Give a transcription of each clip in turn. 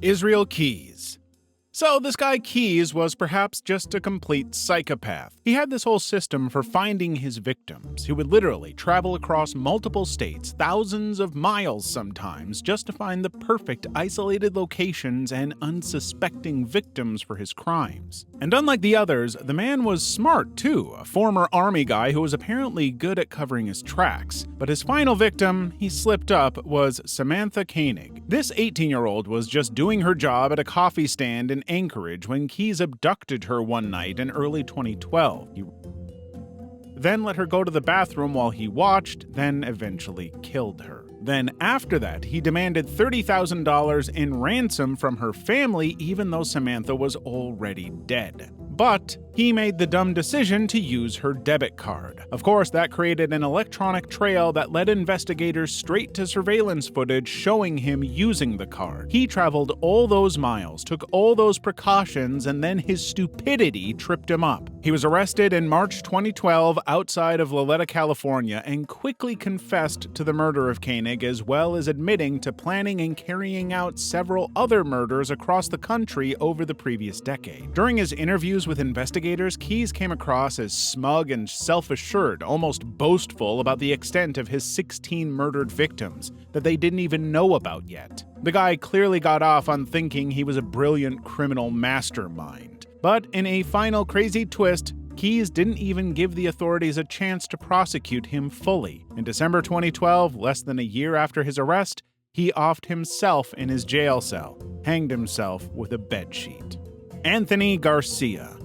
Israel Keyes. So this guy Keyes was perhaps just a complete psychopath. He had this whole system for finding his victims. He would literally travel across multiple states, thousands of miles sometimes, just to find the perfect isolated locations and unsuspecting victims for his crimes. And unlike the others, the man was smart too, a former army guy who was apparently good at covering his tracks. But his final victim, he slipped up, was Samantha Koenig. This 18-year-old was just doing her job at a coffee stand in Anchorage when Keyes abducted her one night in early 2012. He then let her go to the bathroom while he watched, then eventually killed her. Then after that, he demanded $30,000 in ransom from her family even though Samantha was already dead. But he made the dumb decision to use her debit card. Of course, that created an electronic trail that led investigators straight to surveillance footage showing him using the card. He traveled all those miles, took all those precautions, and then his stupidity tripped him up. He was arrested in March 2012 outside of Loleta, California, and quickly confessed to the murder of Koenig, as well as admitting to planning and carrying out several other murders across the country over the previous decade. During his interviews with investigators, Keyes came across as smug and self-assured, almost boastful about the extent of his 16 murdered victims that they didn't even know about yet. The guy clearly got off on thinking he was a brilliant criminal mastermind. But in a final crazy twist, Keyes didn't even give the authorities a chance to prosecute him fully. In December 2012, less than a year after his arrest, he offed himself in his jail cell, hanged himself with a bedsheet. Anthony Garcia.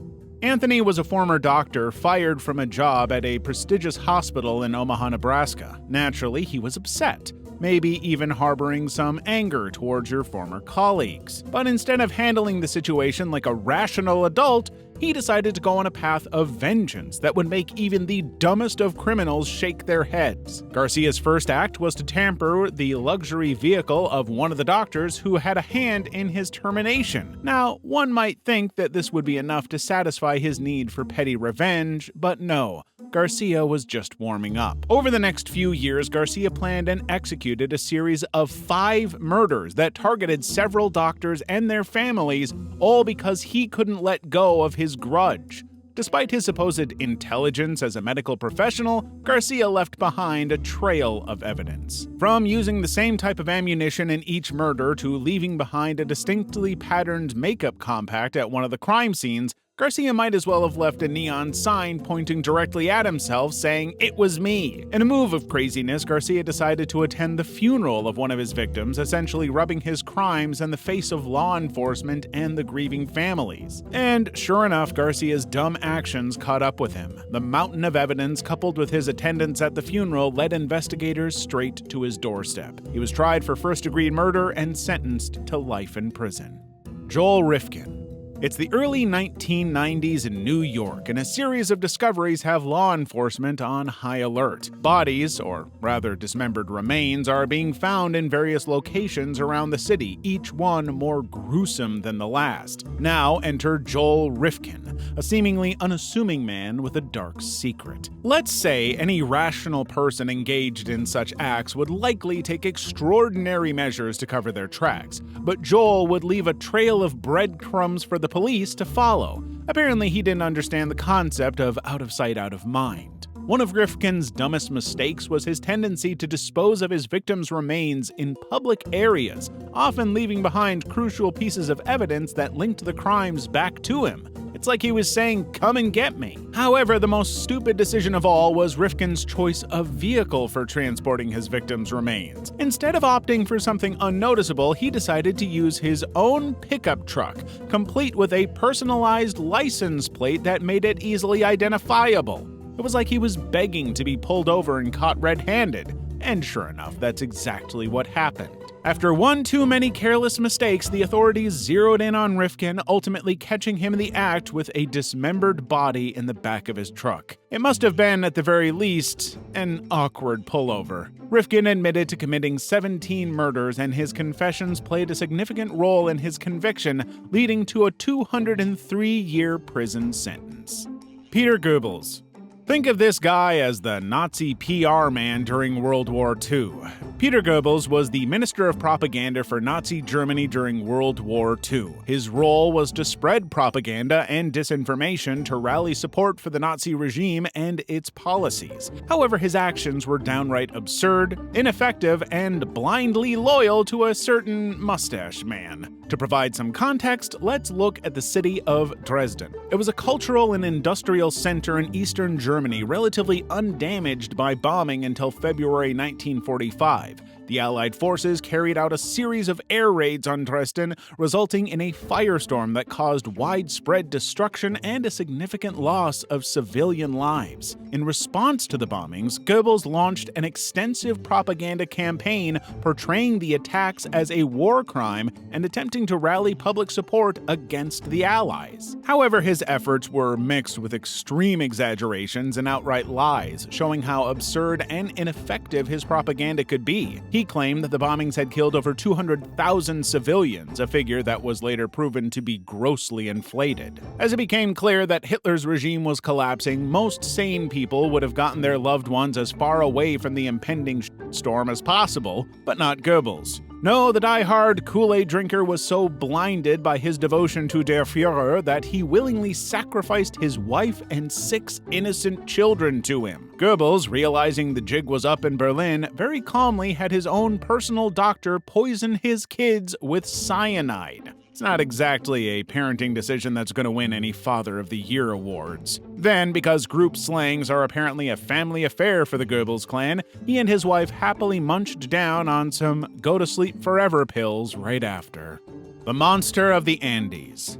Anthony was a former doctor fired from a job at a prestigious hospital in Omaha, Nebraska. Naturally, he was upset, maybe even harboring some anger towards your former colleagues. But instead of handling the situation like a rational adult, he decided to go on a path of vengeance that would make even the dumbest of criminals shake their heads. Garcia's first act was to tamper the luxury vehicle of one of the doctors who had a hand in his termination. Now, one might think that this would be enough to satisfy his need for petty revenge, but no. Garcia was just warming up. Over the next few years, Garcia planned and executed a series of 5 murders that targeted several doctors and their families, all because he couldn't let go of his grudge. Despite his supposed intelligence as a medical professional, Garcia left behind a trail of evidence. From using the same type of ammunition in each murder to leaving behind a distinctly patterned makeup compact at one of the crime scenes, Garcia might as well have left a neon sign pointing directly at himself saying, "It was me." In a move of craziness, Garcia decided to attend the funeral of one of his victims, essentially rubbing his crimes in the face of law enforcement and the grieving families. And sure enough, Garcia's dumb actions caught up with him. The mountain of evidence coupled with his attendance at the funeral led investigators straight to his doorstep. He was tried for first-degree murder and sentenced to life in prison. Joel Rifkin. It's the early 1990s in New York, and a series of discoveries have law enforcement on high alert. Bodies, or rather dismembered remains, are being found in various locations around the city, each one more gruesome than the last. Now enter Joel Rifkin, a seemingly unassuming man with a dark secret. Let's say any rational person engaged in such acts would likely take extraordinary measures to cover their tracks, but Joel would leave a trail of breadcrumbs for the police to follow. Apparently, he didn't understand the concept of out of sight, out of mind. One of Rifkin's dumbest mistakes was his tendency to dispose of his victims' remains in public areas, often leaving behind crucial pieces of evidence that linked the crimes back to him. It's like he was saying, "Come and get me." However, the most stupid decision of all was Rifkin's choice of vehicle for transporting his victims' remains. Instead of opting for something unnoticeable, he decided to use his own pickup truck, complete with a personalized license plate that made it easily identifiable. It was like he was begging to be pulled over and caught red-handed. And sure enough, that's exactly what happened. After one too many careless mistakes, the authorities zeroed in on Rifkin, ultimately catching him in the act with a dismembered body in the back of his truck. It must have been, at the very least, an awkward pullover. Rifkin admitted to committing 17 murders, and his confessions played a significant role in his conviction, leading to a 203-year prison sentence. Peter Goebbels. Think of this guy as the Nazi PR man during World War II. Peter Goebbels was the Minister of Propaganda for Nazi Germany during World War II. His role was to spread propaganda and disinformation to rally support for the Nazi regime and its policies. However, his actions were downright absurd, ineffective, and blindly loyal to a certain mustache man. To provide some context, let's look at the city of Dresden. It was a cultural and industrial center in eastern Germany, relatively undamaged by bombing until February 1945. The Allied forces carried out a series of air raids on Dresden, resulting in a firestorm that caused widespread destruction and a significant loss of civilian lives. In response to the bombings, Goebbels launched an extensive propaganda campaign portraying the attacks as a war crime and attempting to rally public support against the Allies. However, his efforts were mixed with extreme exaggerations and outright lies, showing how absurd and ineffective his propaganda could be. He claimed that the bombings had killed over 200,000 civilians, a figure that was later proven to be grossly inflated. As it became clear that Hitler's regime was collapsing, most sane people would have gotten their loved ones as far away from the impending storm as possible, but not Goebbels. No, the die-hard Kool-Aid drinker was so blinded by his devotion to Der Führer that he willingly sacrificed his wife and 6 innocent children to him. Goebbels, realizing the jig was up in Berlin, very calmly had his own personal doctor poison his kids with cyanide. It's not exactly a parenting decision that's going to win any Father of the Year awards. Then, because group slangs are apparently a family affair for the Goebbels clan, he and his wife happily munched down on some go-to-sleep-forever pills right after. The Monster of the Andes.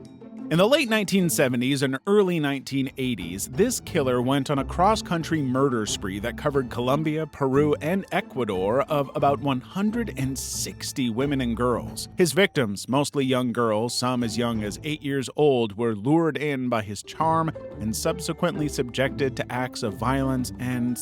In the late 1970s and early 1980s, this killer went on a cross-country murder spree that covered Colombia, Peru, and Ecuador of about 160 women and girls. His victims, mostly young girls, some as young as 8 years old, were lured in by his charm and subsequently subjected to acts of violence and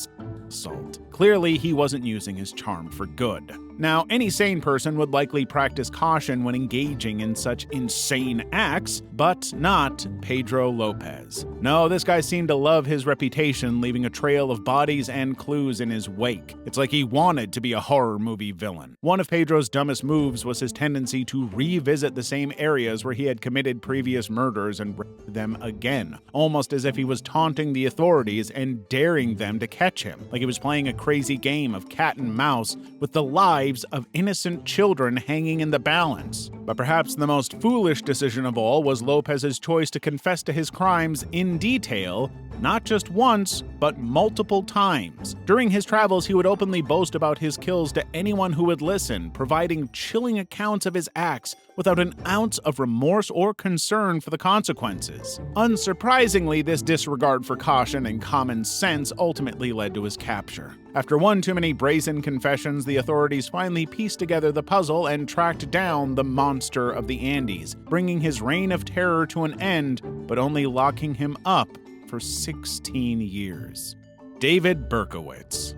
assault. Clearly, he wasn't using his charm for good. Now, any sane person would likely practice caution when engaging in such insane acts, but not Pedro Lopez. No, this guy seemed to love his reputation, leaving a trail of bodies and clues in his wake. It's like he wanted to be a horror movie villain. One of Pedro's dumbest moves was his tendency to revisit the same areas where he had committed previous murders and raped them again, almost as if he was taunting the authorities and daring them to catch him, like he was playing a crazy game of cat and mouse with the lives of innocent children hanging in the balance. But perhaps the most foolish decision of all was Lopez's choice to confess to his crimes in detail, not just once, but multiple times. During his travels, he would openly boast about his kills to anyone who would listen, providing chilling accounts of his acts without an ounce of remorse or concern for the consequences. Unsurprisingly, this disregard for caution and common sense ultimately led to his capture. After one too many brazen confessions, the authorities finally pieced together the puzzle and tracked down the Monster of the Andes, bringing his reign of terror to an end, but only locking him up for 16 years. David Berkowitz.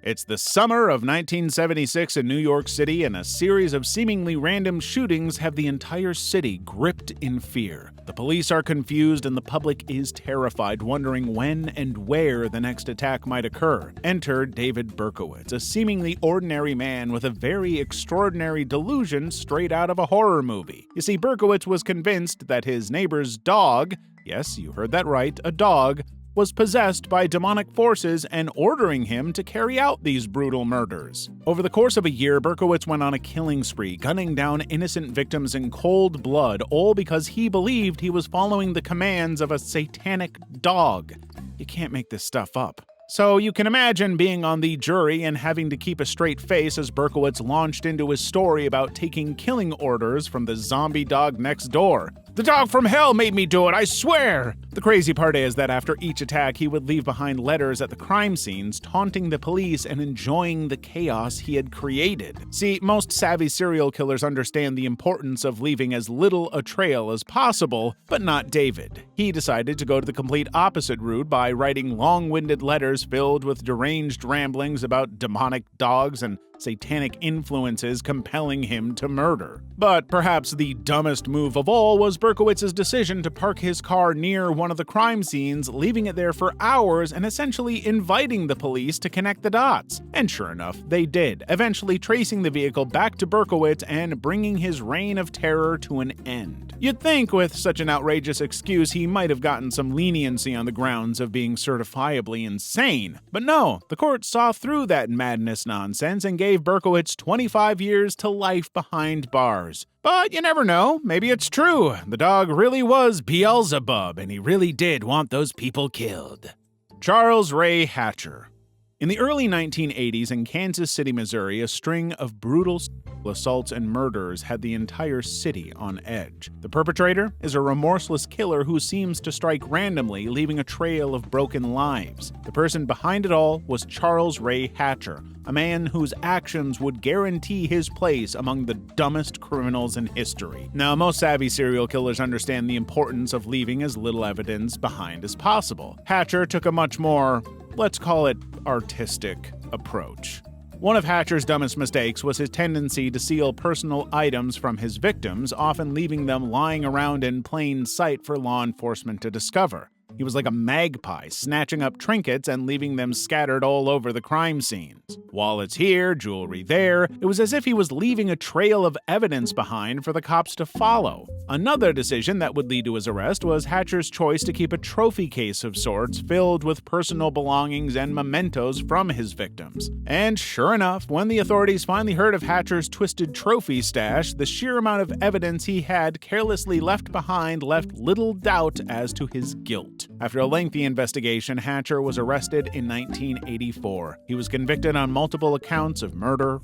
It's the summer of 1976 in New York City, and a series of seemingly random shootings have the entire city gripped in fear. The police are confused and the public is terrified, wondering when and where the next attack might occur. Enter David Berkowitz, a seemingly ordinary man with a very extraordinary delusion straight out of a horror movie. You see, Berkowitz was convinced that his neighbor's dog, yes, you heard that right, a dog, was possessed by demonic forces and ordering him to carry out these brutal murders. Over the course of a year, Berkowitz went on a killing spree, gunning down innocent victims in cold blood, all because he believed he was following the commands of a satanic dog. You can't make this stuff up. So you can imagine being on the jury and having to keep a straight face as Berkowitz launched into his story about taking killing orders from the zombie dog next door. "The dog from hell made me do it, I swear!" The crazy part is that after each attack, he would leave behind letters at the crime scenes, taunting the police and enjoying the chaos he had created. See, most savvy serial killers understand the importance of leaving as little a trail as possible, but not David. He decided to go to the complete opposite route by writing long-winded letters filled with deranged ramblings about demonic dogs and satanic influences compelling him to murder. But perhaps the dumbest move of all was Berkowitz's decision to park his car near one of the crime scenes, leaving it there for hours and essentially inviting the police to connect the dots. And sure enough, they did, eventually tracing the vehicle back to Berkowitz and bringing his reign of terror to an end. You'd think with such an outrageous excuse he might have gotten some leniency on the grounds of being certifiably insane. But no, the court saw through that madness nonsense and gave Berkowitz 25 years to life behind bars. But you never know, maybe it's true. The dog really was Beelzebub and he really did want those people killed. Charles Ray Hatcher. In the early 1980s in Kansas City, Missouri, a string of brutal assaults and murders had the entire city on edge. The perpetrator is a remorseless killer who seems to strike randomly, leaving a trail of broken lives. The person behind it all was Charles Ray Hatcher, a man whose actions would guarantee his place among the dumbest criminals in history. Now, most savvy serial killers understand the importance of leaving as little evidence behind as possible. Hatcher took a much more, let's call it, artistic approach. One of Hatcher's dumbest mistakes was his tendency to steal personal items from his victims, often leaving them lying around in plain sight for law enforcement to discover. He was like a magpie, snatching up trinkets and leaving them scattered all over the crime scenes. Wallets here, jewelry there, it was as if he was leaving a trail of evidence behind for the cops to follow. Another decision that would lead to his arrest was Hatcher's choice to keep a trophy case of sorts filled with personal belongings and mementos from his victims. And sure enough, when the authorities finally heard of Hatcher's twisted trophy stash, the sheer amount of evidence he had carelessly left behind left little doubt as to his guilt. After a lengthy investigation, Hatcher was arrested in 1984. He was convicted on multiple accounts of murder,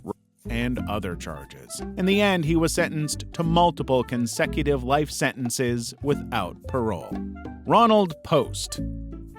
and other charges. In the end, he was sentenced to multiple consecutive life sentences without parole. Ronald Post.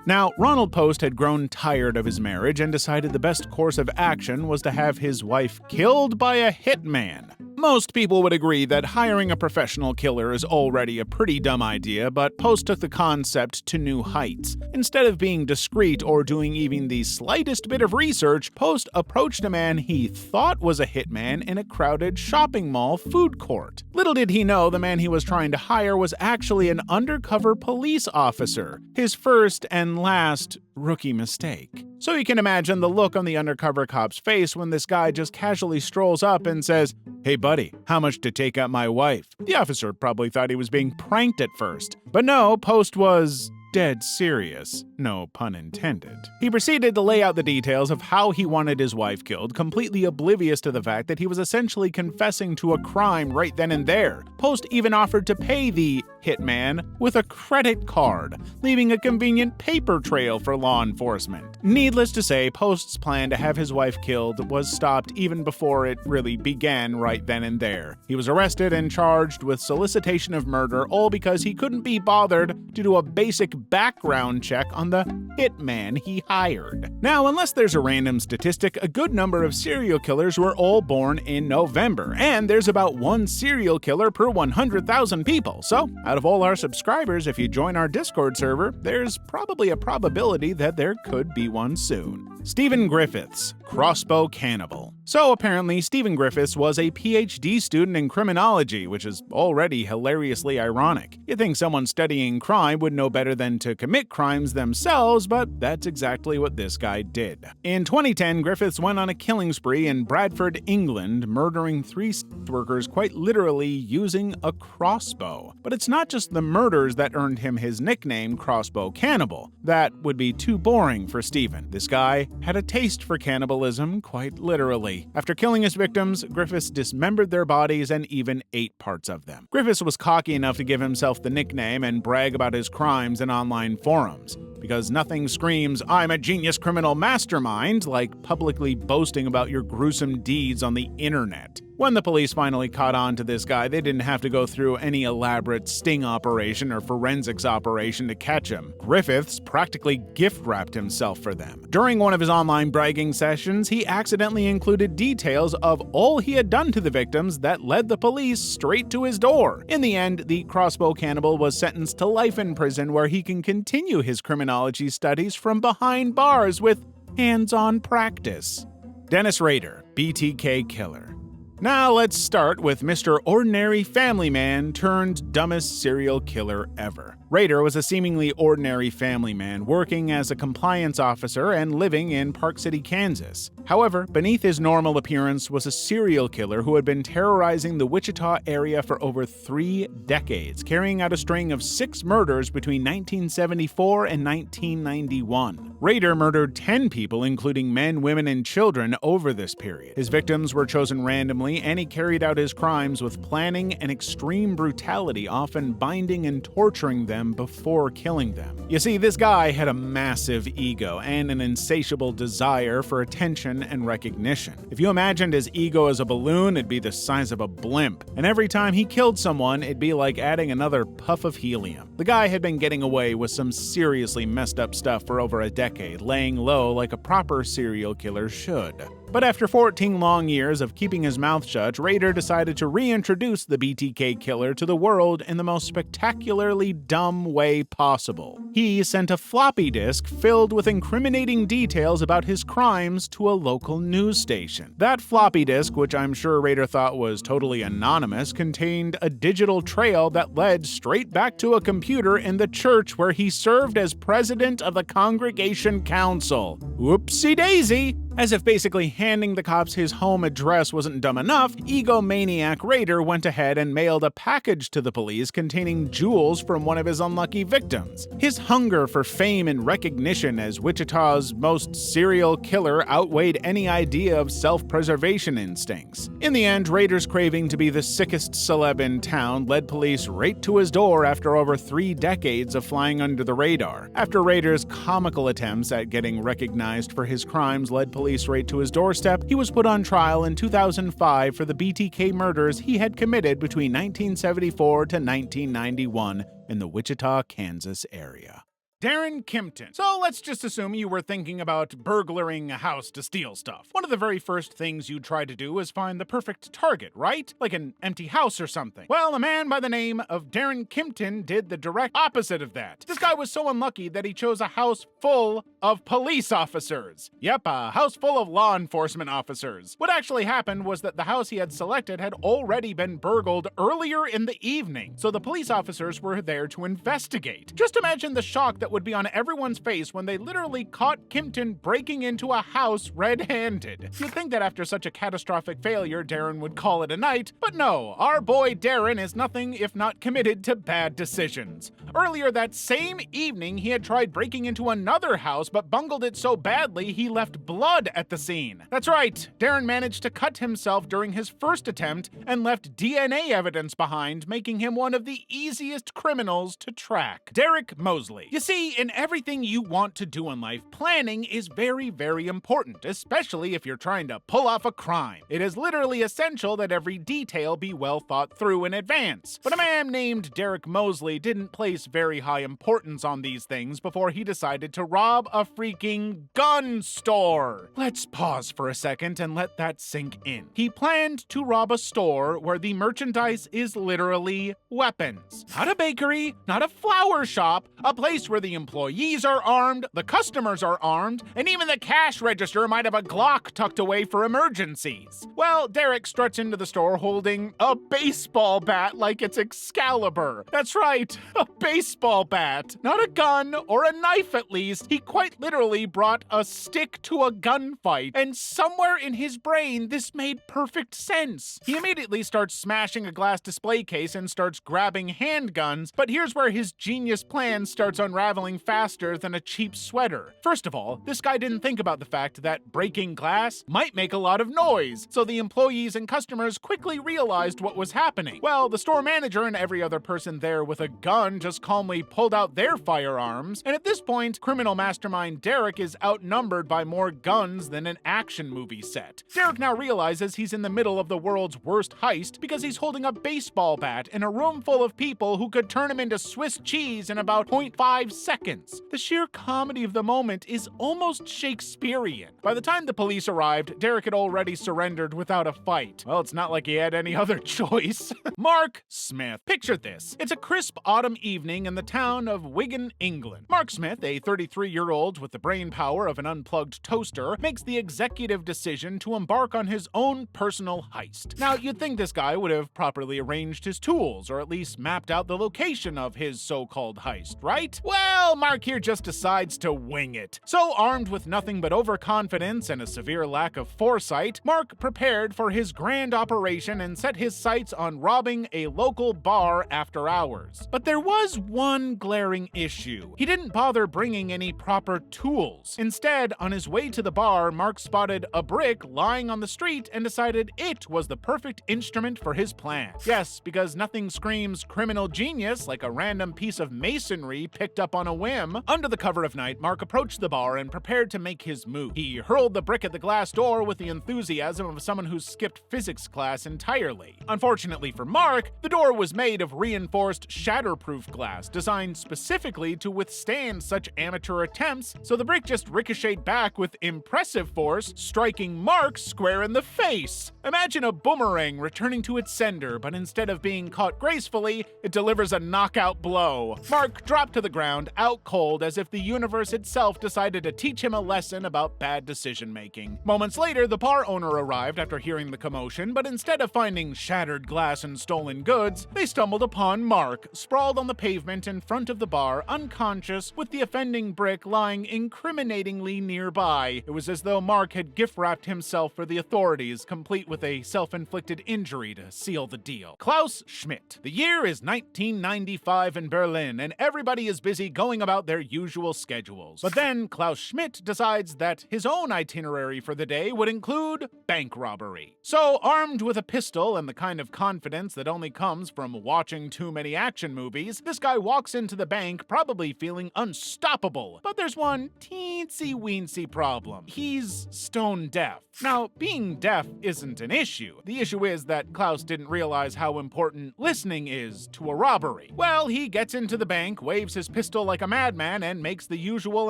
Now, Ronald Post had grown tired of his marriage and decided the best course of action was to have his wife killed by a hitman. Most people would agree that hiring a professional killer is already a pretty dumb idea, but Post took the concept to new heights. Instead of being discreet or doing even the slightest bit of research, Post approached a man he thought was a hitman in a crowded shopping mall food court. Little did he know the man he was trying to hire was actually an undercover police officer, his first and last rookie mistake. So you can imagine the look on the undercover cop's face when this guy just casually strolls up and says, "Hey buddy, how much to take out my wife?" The officer probably thought he was being pranked at first. But no, Post was dead serious. No pun intended. He proceeded to lay out the details of how he wanted his wife killed, completely oblivious to the fact that he was essentially confessing to a crime right then and there. Post even offered to pay the hitman with a credit card, leaving a convenient paper trail for law enforcement. Needless to say, Post's plan to have his wife killed was stopped even before it really began right then and there. He was arrested and charged with solicitation of murder, all because he couldn't be bothered to do a basic background check on the hitman he hired. Now, unless there's a random statistic, a good number of serial killers were all born in November, and there's about one serial killer per 100,000 people. So, out of all our subscribers, if you join our Discord server, there's probably a probability that there could be one soon. Stephen Griffiths, Crossbow Cannibal. So apparently, Stephen Griffiths was a PhD student in criminology, which is already hilariously ironic. You'd think someone studying crime would know better than to commit crimes themselves, but that's exactly what this guy did. In 2010, Griffiths went on a killing spree in Bradford, England, murdering 3 sex workers quite literally using a crossbow. But it's not just the murders that earned him his nickname, Crossbow Cannibal. That would be too boring for Stephen. This guy had a taste for cannibalism, quite literally. After killing his victims, Griffiths dismembered their bodies and even ate parts of them. Griffiths was cocky enough to give himself the nickname and brag about his crimes in online forums, because nothing screams, "I'm a genius criminal mastermind," like publicly boasting about your gruesome deeds on the internet. When the police finally caught on to this guy, they didn't have to go through any elaborate sting operation or forensics operation to catch him. Griffiths practically gift-wrapped himself for them. During one of his online bragging sessions, he accidentally included details of all he had done to the victims that led the police straight to his door. In the end, the Crossbow Cannibal was sentenced to life in prison, where he can continue his criminology studies from behind bars with hands-on practice. Dennis Rader. BTK Killer. Now let's start with Mr. Ordinary Family Man turned dumbest serial killer ever. Rader was a seemingly ordinary family man working as a compliance officer and living in Park City, Kansas. However, beneath his normal appearance was a serial killer who had been terrorizing the Wichita area for over 3 decades, carrying out a string of 6 murders between 1974 and 1991. Rader murdered 10 people, including men, women, and children, over this period. His victims were chosen randomly, and he carried out his crimes with planning and extreme brutality, often binding and torturing them before killing them. You see, this guy had a massive ego and an insatiable desire for attention and recognition. If you imagined his ego as a balloon, it'd be the size of a blimp, and every time he killed someone, it'd be like adding another puff of helium. The guy had been getting away with some seriously messed up stuff for over a decade, laying low like a proper serial killer should. But after 14 long years of keeping his mouth shut, Rader decided to reintroduce the BTK Killer to the world in the most spectacularly dumb way possible. He sent a floppy disk filled with incriminating details about his crimes to a local news station. That floppy disk, which I'm sure Rader thought was totally anonymous, contained a digital trail that led straight back to a computer in the church where he served as president of the Congregation Council. Whoopsie daisy! As if basically handing the cops his home address wasn't dumb enough, egomaniac Rader went ahead and mailed a package to the police containing jewels from one of his unlucky victims. His hunger for fame and recognition as Wichita's most serial killer outweighed any idea of self-preservation instincts. In the end, Rader's craving to be the sickest celeb in town led police right to his door after over 3 decades of flying under the radar. After Rader's comical attempts at getting recognized for his crimes led police right to his doorstep, he was put on trial in 2005 for the BTK murders he had committed between 1974 to 1991 in the Wichita, Kansas area. Darren Kimpton. So let's just assume you were thinking about burglaring a house to steal stuff. One of the very first things you'd try to do is find the perfect target, right? Like an empty house or something. Well, a man by the name of Darren Kimpton did the direct opposite of that. This guy was so unlucky that he chose a house full of police officers. Yep, a house full of law enforcement officers. What actually happened was that the house he had selected had already been burgled earlier in the evening, so the police officers were there to investigate. Just imagine the shock that would be on everyone's face when they literally caught Kimpton breaking into a house red-handed. You'd think that after such a catastrophic failure, Darren would call it a night, but no, our boy Darren is nothing if not committed to bad decisions. Earlier that same evening, he had tried breaking into another house, but bungled it so badly he left blood at the scene. That's right, Darren managed to cut himself during his first attempt and left DNA evidence behind, making him one of the easiest criminals to track. Derek Mosley. You see, in everything you want to do in life, planning is very, very important, especially if you're trying to pull off a crime. It is literally essential that every detail be well thought through in advance. But a man named Derek Mosley didn't place very high importance on these things before he decided to rob a freaking gun store. Let's pause for a second and let that sink in. He planned to rob a store where the merchandise is literally weapons. Not a bakery, not a flower shop, a place where the employees are armed, the customers are armed, and even the cash register might have a Glock tucked away for emergencies. Well, Derek struts into the store holding a baseball bat like it's Excalibur. That's right, a baseball bat. Not a gun, or a knife at least. He quite literally brought a stick to a gunfight, and somewhere in his brain, this made perfect sense. He immediately starts smashing a glass display case and starts grabbing handguns, but here's where his genius plan starts unraveling faster than a cheap sweater. First of all, this guy didn't think about the fact that breaking glass might make a lot of noise, so the employees and customers quickly realized what was happening. Well, the store manager and every other person there with a gun just calmly pulled out their firearms, and at this point, criminal mastermind Derek is outnumbered by more guns than an action movie set. Derek now realizes he's in the middle of the world's worst heist because he's holding a baseball bat in a room full of people who could turn him into Swiss cheese in about 0.5 seconds. The sheer comedy of the moment is almost Shakespearean. By the time the police arrived, Derek had already surrendered without a fight. Well, it's not like he had any other choice. Mark Smith. Picture this. It's a crisp autumn evening in the town of Wigan, England. Mark Smith, a 33-year-old with the brain power of an unplugged toaster, makes the executive decision to embark on his own personal heist. Now, you'd think this guy would have properly arranged his tools, or at least mapped out the location of his so-called heist, right? Well, Mark here just decides to wing it. So, armed with nothing but overconfidence and a severe lack of foresight, Mark prepared for his grand operation and set his sights on robbing a local bar after hours. But there was one glaring issue. He didn't bother bringing any proper tools. Instead, on his way to the bar, Mark spotted a brick lying on the street and decided it was the perfect instrument for his plan. Yes, because nothing screams criminal genius like a random piece of masonry picked up on a whim. Under the cover of night, Mark approached the bar and prepared to make his move. He hurled the brick at the glass door with the enthusiasm of someone who skipped physics class entirely. Unfortunately for Mark, the door was made of reinforced shatterproof glass designed specifically to withstand such amateur attempts, so the brick just ricocheted back with impressive force, striking Mark square in the face. Imagine a boomerang returning to its sender, but instead of being caught gracefully, it delivers a knockout blow. Mark dropped to the ground, out cold, as if the universe itself decided to teach him a lesson about bad decision-making. Moments later, the bar owner arrived after hearing the commotion, but instead of finding shattered glass and stolen goods, they stumbled upon Mark, sprawled on the pavement in front of the bar, unconscious, with the offending brick lying incriminatingly nearby. It was as though Mark had gift-wrapped himself for the authorities, complete with a self-inflicted injury to seal the deal. Klaus Schmidt. The year is 1995 in Berlin, and everybody is busy going about their usual schedules. But then Klaus Schmidt decides that his own itinerary for the day would include bank robbery. So, armed with a pistol and the kind of confidence that only comes from watching too many action movies, this guy walks into the bank probably feeling unstoppable. But there's one teensy-weensy problem. He's stone deaf. Now, being deaf isn't an issue. The issue is that Klaus didn't realize how important listening is to a robbery. Well, he gets into the bank, waves his pistol like a madman, and makes the usual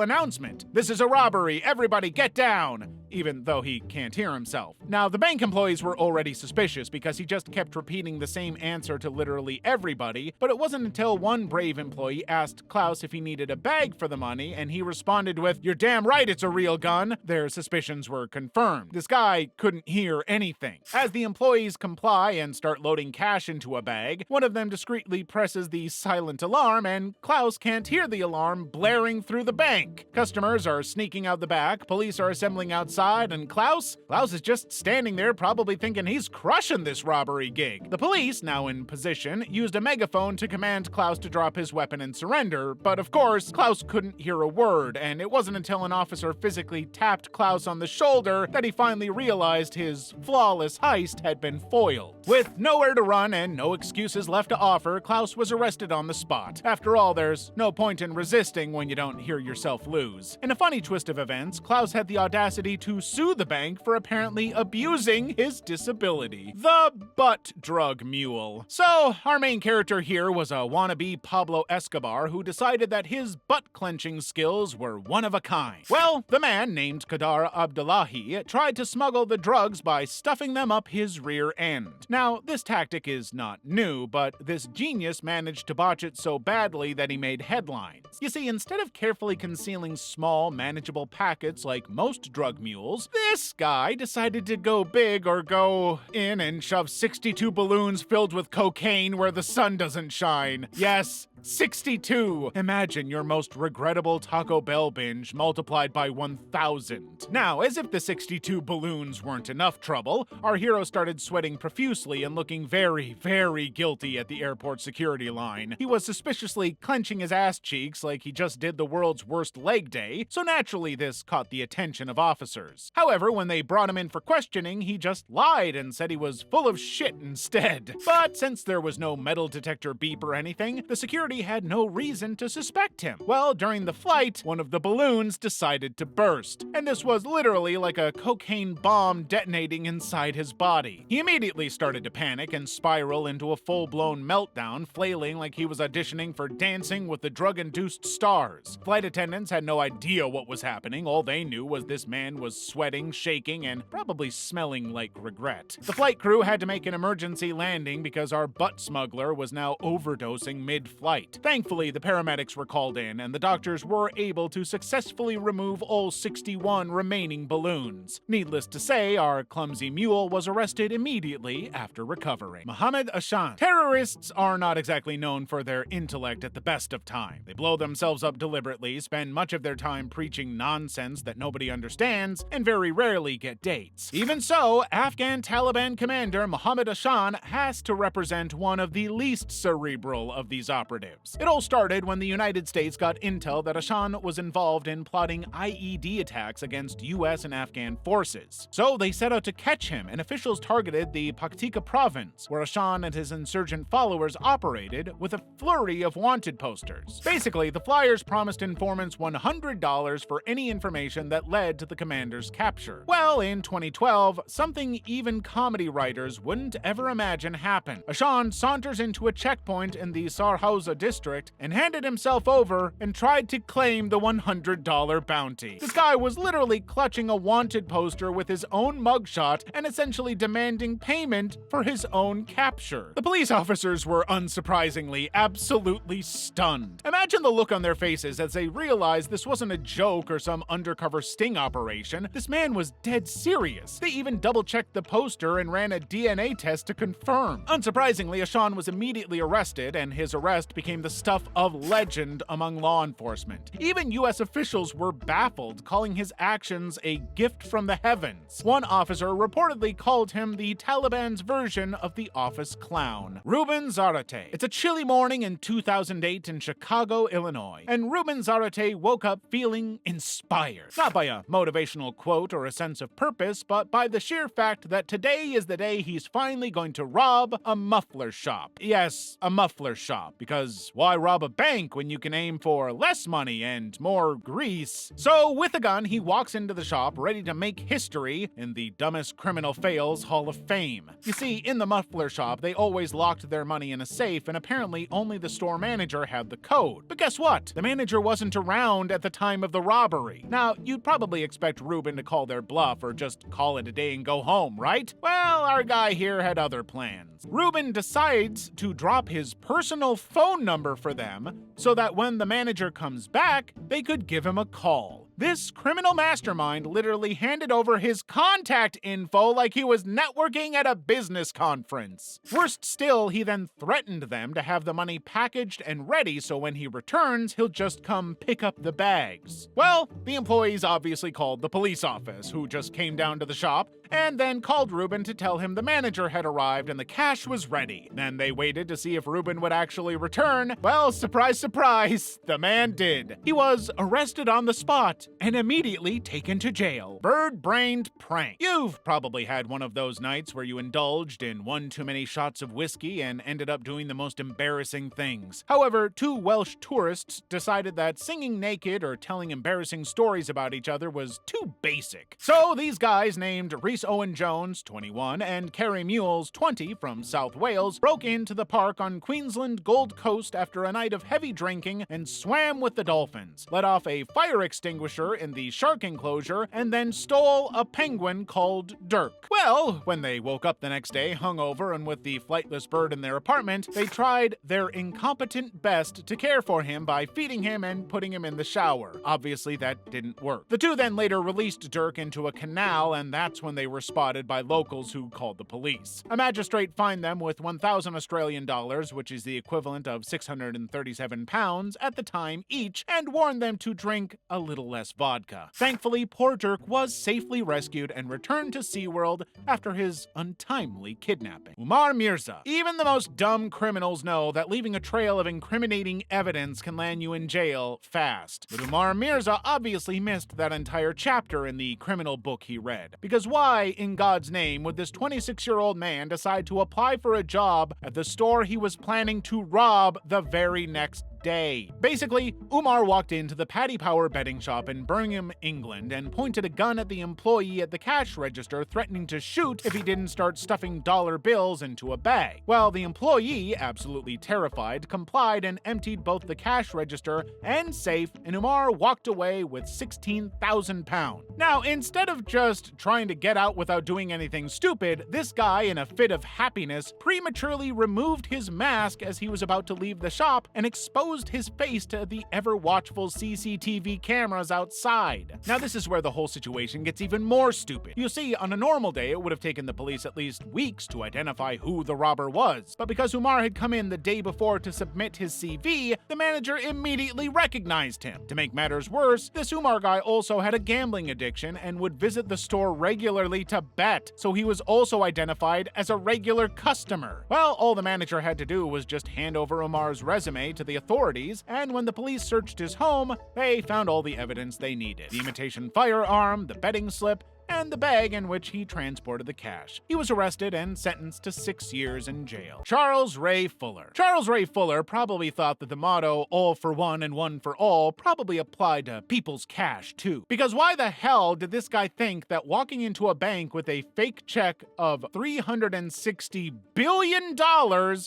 announcement. "This is a robbery, everybody get down!" Even though he can't hear himself. Now, the bank employees were already suspicious because he just kept repeating the same answer to literally everybody, but it wasn't until one brave employee asked Klaus if he needed a bag for the money, and he responded with, "You're damn right it's a real gun," their suspicions were confirmed. This guy couldn't hear anything. As the employees comply and start loading cash into a bag, one of them discreetly presses the silent alarm, and Klaus can't hear the alarm blaring through the bank. Customers are sneaking out the back, police are assembling outside, and Klaus is just standing there probably thinking he's crushing this robbery gig. The police, now in position, used a megaphone to command Klaus to drop his weapon and surrender, but of course, Klaus couldn't hear a word, and it wasn't until an officer physically tapped Klaus on the shoulder that he finally realized his flawless heist had been foiled. With nowhere to run and no excuses left to offer, Klaus was arrested on the spot. After all, there's no point in resisting when you don't hear yourself lose. In a funny twist of events, Klaus had the audacity to sue the bank for apparently abusing his disability. The butt drug mule. So, our main character here was a wannabe Pablo Escobar who decided that his butt-clenching skills were one of a kind. Well, the man, named Kadar Abdullahi, tried to smuggle the drugs by stuffing them up his rear end. Now, this tactic is not new, but this genius managed to botch it so badly that he made headlines. You see, instead of carefully concealing small, manageable packets like most drug mules, this guy decided to go big or go in and shove 62 balloons filled with cocaine where the sun doesn't shine. Yes, 62! Imagine your most regrettable Taco Bell binge multiplied by 1,000. Now, as if the 62 balloons weren't enough trouble, our hero started sweating profusely and looking very, very guilty at the airport security line. He was suspiciously clenching his ass cheeks like he just did the world's worst leg day, so naturally this caught the attention of officers. However, when they brought him in for questioning, he just lied and said he was full of shit instead. But since there was no metal detector beep or anything, the security security had no reason to suspect him. Well, during the flight, one of the balloons decided to burst, and this was literally like a cocaine bomb detonating inside his body. He immediately started to panic and spiral into a full-blown meltdown, flailing like he was auditioning for Dancing with the Drug-Induced Stars. Flight attendants had no idea what was happening. All they knew was this man was sweating, shaking, and probably smelling like regret. The flight crew had to make an emergency landing because our butt smuggler was now overdosing mid-flight. Thankfully, the paramedics were called in, and the doctors were able to successfully remove all 61 remaining balloons. Needless to say, our clumsy mule was arrested immediately after recovering. Mohammed Ashan. Terrorists are not exactly known for their intellect at the best of time. They blow themselves up deliberately, spend much of their time preaching nonsense that nobody understands, and very rarely get dates. Even so, Afghan Taliban commander Mohammed Ashan has to represent one of the least cerebral of these operatives. It all started when the United States got intel that Ashan was involved in plotting IED attacks against US and Afghan forces. So they set out to catch him, and officials targeted the Paktika province, where Ashan and his insurgent followers operated, with a flurry of wanted posters. Basically, the flyers promised informants $100 for any information that led to the commander's capture. Well, in 2012, something even comedy writers wouldn't ever imagine happened. Ashan saunters into a checkpoint in the Sarhauza district and handed himself over and tried to claim the $100 bounty. This guy was literally clutching a wanted poster with his own mugshot and essentially demanding payment for his own capture. The police officers were unsurprisingly absolutely stunned. Imagine the look on their faces as they realized this wasn't a joke or some undercover sting operation. This man was dead serious. They even double-checked the poster and ran a DNA test to confirm. Unsurprisingly, Ashan was immediately arrested, and his arrest became the stuff of legend among law enforcement. Even US officials were baffled, calling his actions a gift from the heavens. One officer reportedly called him the Taliban's version of the office clown. Ruben Zarate. It's a chilly morning in 2008 in Chicago, Illinois, and Ruben Zarate woke up feeling inspired. Not by a motivational quote or a sense of purpose, but by the sheer fact that today is the day he's finally going to rob a muffler shop. Yes, a muffler shop, because why rob a bank when you can aim for less money and more grease? So with a gun, he walks into the shop ready to make history in the Dumbest Criminal Fails Hall of Fame. You see, in the muffler shop, they always locked their money in a safe, and apparently only the store manager had the code. But guess what? The manager wasn't around at the time of the robbery. Now, you'd probably expect Ruben to call their bluff or just call it a day and go home, right? Well, our guy here had other plans. Ruben decides to drop his personal phone number for them so that when the manager comes back, they could give him a call. This criminal mastermind literally handed over his contact info like he was networking at a business conference. Worst still, he then threatened them to have the money packaged and ready so when he returns, he'll just come pick up the bags. Well, the employees obviously called the police office, who just came down to the shop, and then called Ruben to tell him the manager had arrived and the cash was ready. Then they waited to see if Ruben would actually return. Well, surprise, surprise, the man did. He was arrested on the spot and immediately taken to jail. Bird-brained prank. You've probably had one of those nights where you indulged in one too many shots of whiskey and ended up doing the most embarrassing things. However, two Welsh tourists decided that singing naked or telling embarrassing stories about each other was too basic. So these guys named Rhys Owen Jones, 21, and Kerry Mules, 20, from South Wales, broke into the park on Queensland Gold Coast after a night of heavy drinking and swam with the dolphins, let off a fire extinguisher in the shark enclosure, and then stole a penguin called Dirk. Well, when they woke up the next day, hungover and with the flightless bird in their apartment, they tried their incompetent best to care for him by feeding him and putting him in the shower. Obviously, that didn't work. The two then later released Dirk into a canal, and that's when they were spotted by locals who called the police. A magistrate fined them with 1,000 Australian dollars, which is the equivalent of 637 pounds at the time each, and warned them to drink a little less vodka. Thankfully, poor Dirk was safely rescued and returned to SeaWorld after his untimely kidnapping. Umar Mirza. Even the most dumb criminals know that leaving a trail of incriminating evidence can land you in jail fast. But Umar Mirza obviously missed that entire chapter in the criminal book he read. Because why why in God's name would this 26-year-old man decide to apply for a job at the store he was planning to rob the very next day? Basically, Umar walked into the Paddy Power betting shop in Birmingham, England, and pointed a gun at the employee at the cash register, threatening to shoot if he didn't start stuffing dollar bills into a bag. Well, the employee, absolutely terrified, complied and emptied both the cash register and safe, and Umar walked away with £16,000. Now, instead of just trying to get out without doing anything stupid, this guy, in a fit of happiness, prematurely removed his mask as he was about to leave the shop and exposed his face to the ever-watchful CCTV cameras outside. Now, this is where the whole situation gets even more stupid. You see, on a normal day, it would have taken the police at least weeks to identify who the robber was. But because Umar had come in the day before to submit his CV, the manager immediately recognized him. To make matters worse, this Umar guy also had a gambling addiction and would visit the store regularly to bet, so he was also identified as a regular customer. Well, all the manager had to do was just hand over Umar's resume to the authorities, and when the police searched his home, they found all the evidence they needed: the imitation firearm, the betting slip, and the bag in which he transported the cash. He was arrested and sentenced to 6 years in jail. Charles Ray Fuller. Charles Ray Fuller probably thought that the motto, all for one and one for all, probably applied to people's cash too. Because why the hell did this guy think that walking into a bank with a fake check of $360 billion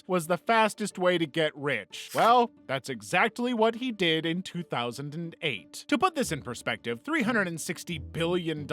was the fastest way to get rich? Well, that's exactly what he did in 2008. To put this in perspective, $360 billion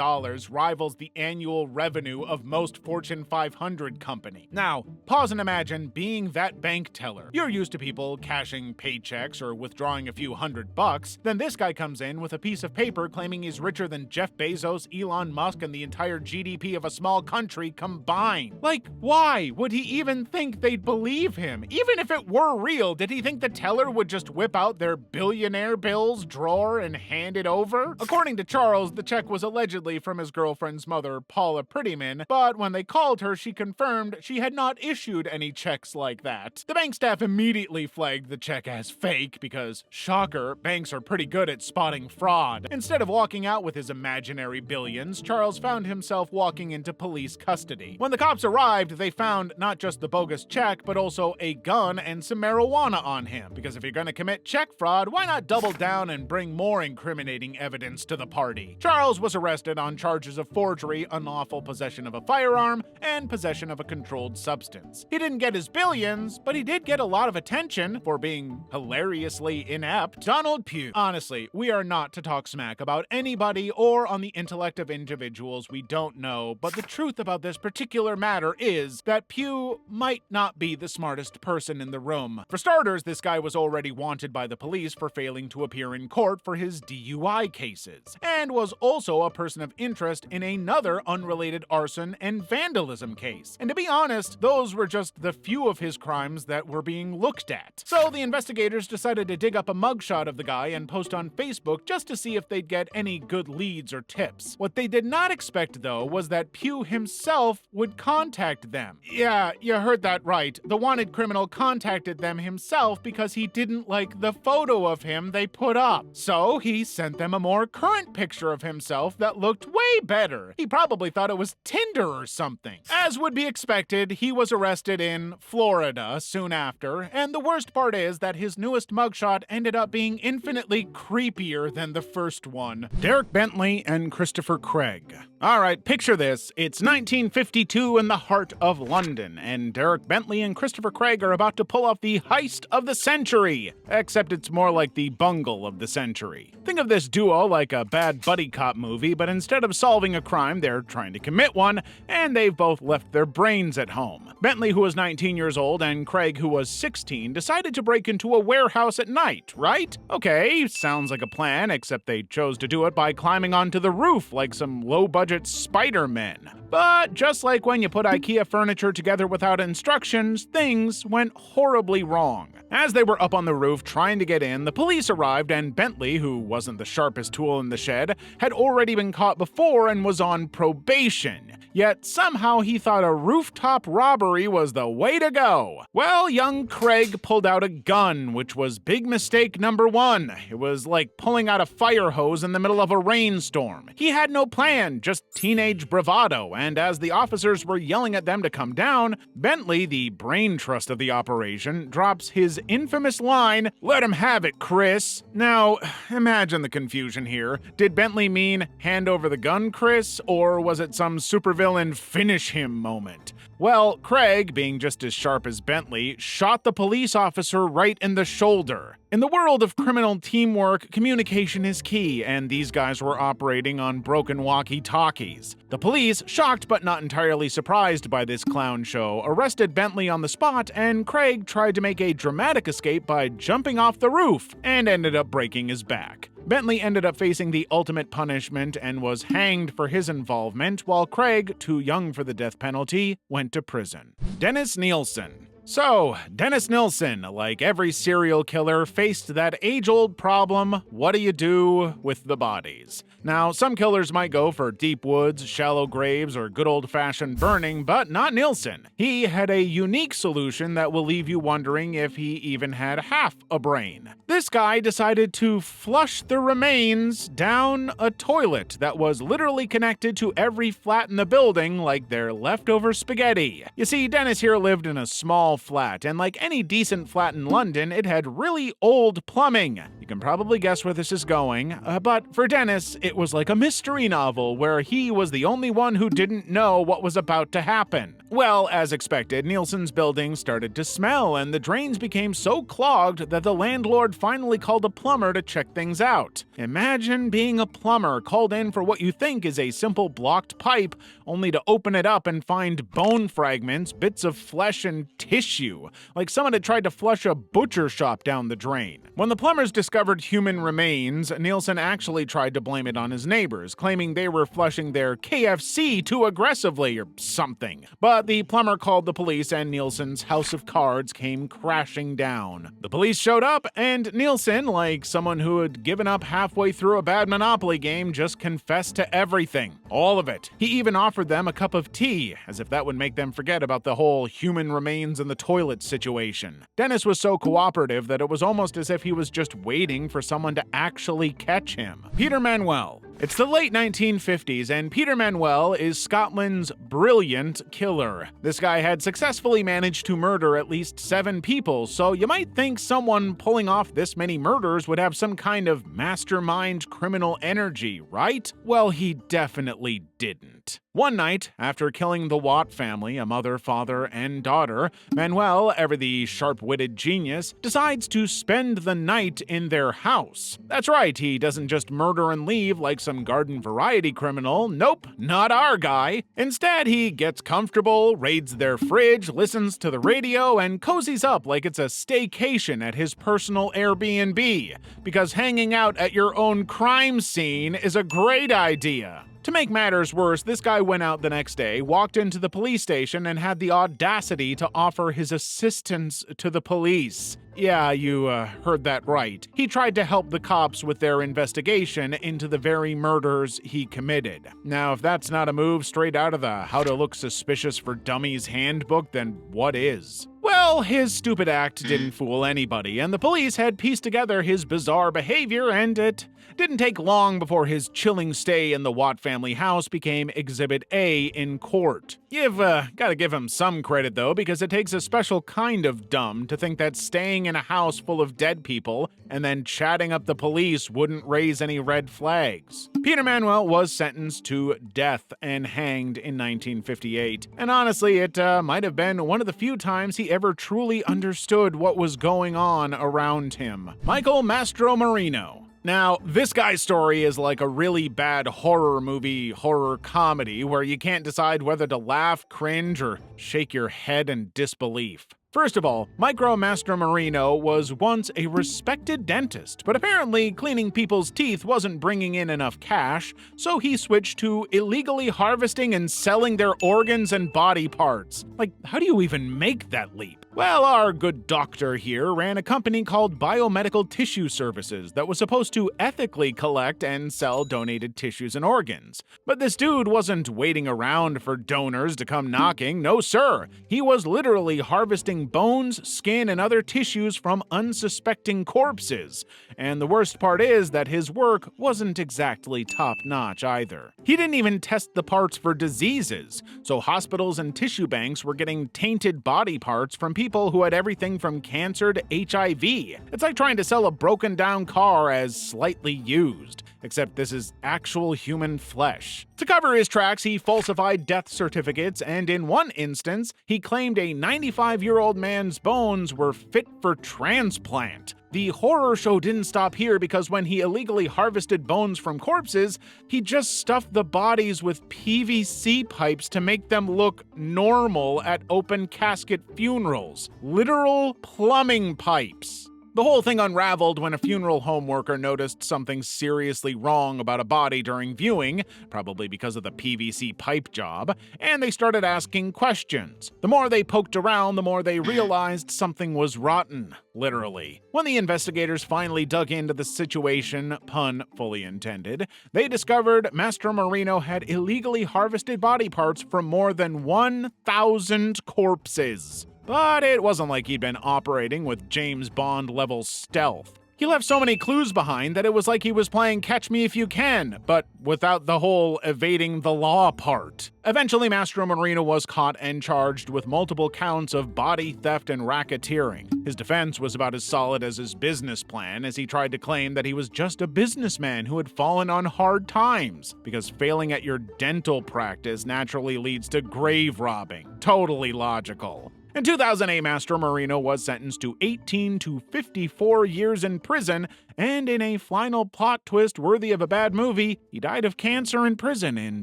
rivals the annual revenue of most Fortune 500 company. Now, pause and imagine being that bank teller. You're used to people cashing paychecks or withdrawing a few $100. Then this guy comes in with a piece of paper claiming he's richer than Jeff Bezos, Elon Musk, and the entire GDP of a small country combined. Like, why would he even think they'd believe him? Even if it were real, did he think the teller would just whip out their billionaire bills drawer and hand it over? According to Charles, the check was allegedly from his girlfriend's mother, Paula Prettyman, but when they called her, she confirmed she had not issued any checks like that. The bank staff immediately flagged the check as fake because, shocker, banks are pretty good at spotting fraud. Instead of walking out with his imaginary billions, Charles found himself walking into police custody. When the cops arrived, they found not just the bogus check, but also a gun and some marijuana on him. Because if you're gonna commit check fraud, why not double down and bring more incriminating evidence to the party? Charles was arrested on charges of forgery, unlawful possession of a firearm, and possession of a controlled substance. He didn't get his billions, but he did get a lot of attention for being hilariously inept. Donald Pugh. Honestly, we are not to talk smack about anybody or on the intellect of individuals we don't know, but the truth about this particular matter is that Pugh might not be the smartest person in the room. For starters, this guy was already wanted by the police for failing to appear in court for his DUI cases, and was also a person of interest in another unrelated arson and vandalism case. And to be honest, those were just the few of his crimes that were being looked at. So the investigators decided to dig up a mugshot of the guy and post on Facebook just to see if they'd get any good leads or tips. What they did not expect, though, was that Pugh himself would contact them. Yeah, you heard that right. The wanted criminal contacted them himself because he didn't like the photo of him they put up. So he sent them a more current picture of himself that looked way better. He probably thought it was Tinder or something. As would be expected, he was arrested in Florida soon after, and the worst part is that his newest mugshot ended up being infinitely creepier than the first one. Derek Bentley and Christopher Craig. Alright, picture this. It's 1952 in the heart of London, and Derek Bentley and Christopher Craig are about to pull off the heist of the century. Except it's more like the bungle of the century. Think of this duo like a bad buddy cop movie, but instead of solving a crime, they're trying to commit one, and they've both left their brains at home. Bentley, who was 19 years old, and Craig, who was 16, decided to break into a warehouse at night, right? Okay, sounds like a plan, except they chose to do it by climbing onto the roof like some low-budget Spider-Men. But just like when you put IKEA furniture together without instructions, things went horribly wrong. As they were up on the roof trying to get in, the police arrived, and Bentley, who wasn't the sharpest tool in the shed, had already been caught before and was on probation. Yet somehow he thought a rooftop robbery was the way to go. Well, young Craig pulled out a gun, which was big mistake number one. It was like pulling out a fire hose in the middle of a rainstorm. He had no plan, just teenage bravado, and as the officers were yelling at them to come down, Bentley, the brain trust of the operation, drops his infamous line, "Let him have it, Chris." Now, imagine the confusion here. Did Bentley mean hand over the gun, Chris, or was it some supervillain finish him moment? Well, Craig, being just as sharp as Bentley, shot the police officer right in the shoulder. In the world of criminal teamwork, communication is key, and these guys were operating on broken walkie-talkies. The police, shocked but not entirely surprised by this clown show, arrested Bentley on the spot, and Craig tried to make a dramatic escape by jumping off the roof, and ended up breaking his back. Bentley ended up facing the ultimate punishment and was hanged for his involvement, while Craig, too young for the death penalty, went to prison. Dennis Nielsen. So, Dennis Nielsen, like every serial killer, faced that age-old problem, what do you do with the bodies? Now, some killers might go for deep woods, shallow graves, or good old-fashioned burning, but not Nielsen. He had a unique solution that will leave you wondering if he even had half a brain. This guy decided to flush the remains down a toilet that was literally connected to every flat in the building like their leftover spaghetti. You see, Dennis here lived in a small flat, and like any decent flat in London, it had really old plumbing. You can probably guess where this is going, but for Dennis, it was like a mystery novel where he was the only one who didn't know what was about to happen. Well, as expected, Nielsen's building started to smell, and the drains became so clogged that the landlord finally called a plumber to check things out. Imagine being a plumber called in for what you think is a simple blocked pipe, only to open it up and find bone fragments, bits of flesh, and tissue, like someone had tried to flush a butcher shop down the drain. When the plumbers discovered human remains, Nielsen actually tried to blame it on his neighbors, claiming they were flushing their KFC too aggressively or something. But the plumber called the police, and Nielsen's house of cards came crashing down. The police showed up, and Nielsen, like someone who had given up halfway through a bad Monopoly game, just confessed to everything. All of it. He even offered them a cup of tea, as if that would make them forget about the whole human remains in the toilet situation. Dennis was so cooperative that it was almost as if he was just waiting for someone to actually catch him. Peter Manuel. It's the late 1950s, and Peter Manuel is Scotland's brilliant killer. This guy had successfully managed to murder at least 7 people, so you might think someone pulling off this many murders would have some kind of mastermind criminal energy, right? Well, he definitely didn't. One night, after killing the Watt family, a mother, father, and daughter, Manuel, ever the sharp-witted genius, decides to spend the night in their house. That's right, he doesn't just murder and leave like some garden variety criminal. Nope, not our guy. Instead, he gets comfortable, raids their fridge, listens to the radio, and cozies up like it's a staycation at his personal Airbnb, because hanging out at your own crime scene is a great idea. To make matters worse, this guy went out the next day, walked into the police station, and had the audacity to offer his assistance to the police. Yeah, you heard that right. He tried to help the cops with their investigation into the very murders he committed. Now, if that's not a move straight out of the How to Look Suspicious for Dummies handbook, then what is? Well, his stupid act didn't fool anybody, and the police had pieced together his bizarre behavior, and it didn't take long before his chilling stay in the Watt family house became Exhibit A in court. You've gotta give him some credit though, because it takes a special kind of dumb to think that staying in a house full of dead people and then chatting up the police wouldn't raise any red flags. Peter Manuel was sentenced to death and hanged in 1958, and honestly, it might have been one of the few times he ever truly understood what was going on around him. Michael Mastromarino. Now, this guy's story is like a really bad horror movie, horror comedy, where you can't decide whether to laugh, cringe, or shake your head in disbelief. First of all, Michael Mastromarino was once a respected dentist, but apparently cleaning people's teeth wasn't bringing in enough cash, so he switched to illegally harvesting and selling their organs and body parts. Like, how do you even make that leap? Well, our good doctor here ran a company called Biomedical Tissue Services that was supposed to ethically collect and sell donated tissues and organs. But this dude wasn't waiting around for donors to come knocking, no sir. He was literally harvesting bones, skin, and other tissues from unsuspecting corpses. And the worst part is that his work wasn't exactly top-notch either. He didn't even test the parts for diseases, so hospitals and tissue banks were getting tainted body parts from people who had everything from cancer to HIV. It's like trying to sell a broken down car as slightly used, except this is actual human flesh. To cover his tracks, he falsified death certificates, and in one instance, he claimed a 95-year-old man's bones were fit for transplant. The horror show didn't stop here because when he illegally harvested bones from corpses, he just stuffed the bodies with PVC pipes to make them look normal at open casket funerals. Literal plumbing pipes. The whole thing unraveled when a funeral home worker noticed something seriously wrong about a body during viewing, probably because of the PVC pipe job, and they started asking questions. The more they poked around, the more they realized something was rotten, literally. When the investigators finally dug into the situation, pun fully intended, they discovered Master Marino had illegally harvested body parts from more than 1,000 corpses. But it wasn't like he'd been operating with James Bond-level stealth. He left so many clues behind that it was like he was playing Catch Me If You Can, but without the whole evading the law part. Eventually, Mastro Marino was caught and charged with multiple counts of body theft and racketeering. His defense was about as solid as his business plan, as he tried to claim that he was just a businessman who had fallen on hard times, because failing at your dental practice naturally leads to grave robbing. Totally logical. In 2008, Mastro Marino was sentenced to 18 to 54 years in prison, and in a final plot twist worthy of a bad movie, he died of cancer in prison in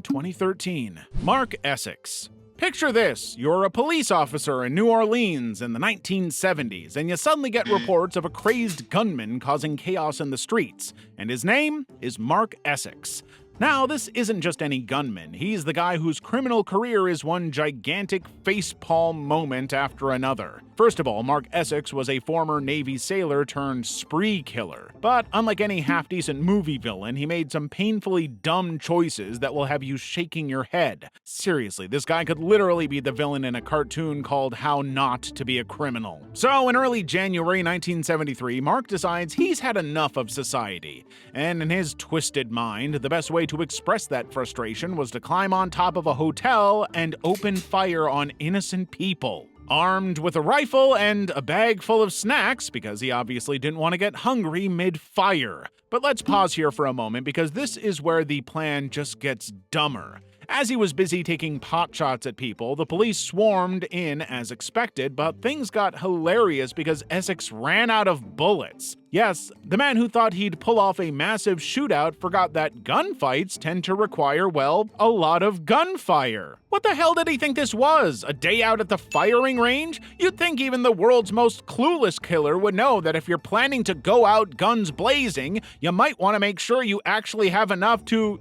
2013. Mark Essex. Picture this, you're a police officer in New Orleans in the 1970s, and you suddenly get reports of a crazed gunman causing chaos in the streets, and his name is Mark Essex. Now, this isn't just any gunman. He's the guy whose criminal career is one gigantic facepalm moment after another. First of all, Mark Essex was a former Navy sailor turned spree killer. But unlike any half-decent movie villain, he made some painfully dumb choices that will have you shaking your head. Seriously, this guy could literally be the villain in a cartoon called How Not to Be a Criminal. So, in early January 1973, Mark decides he's had enough of society. And in his twisted mind, the best way to express that frustration was to climb on top of a hotel and open fire on innocent people. Armed with a rifle and a bag full of snacks, because he obviously didn't want to get hungry mid-fire. But let's pause here for a moment, because this is where the plan just gets dumber. As he was busy taking pot shots at people, the police swarmed in as expected, but things got hilarious because Essex ran out of bullets. Yes, the man who thought he'd pull off a massive shootout forgot that gunfights tend to require, well, a lot of gunfire. What the hell did he think this was? A day out at the firing range? You'd think even the world's most clueless killer would know that if you're planning to go out guns blazing, you might want to make sure you actually have enough to,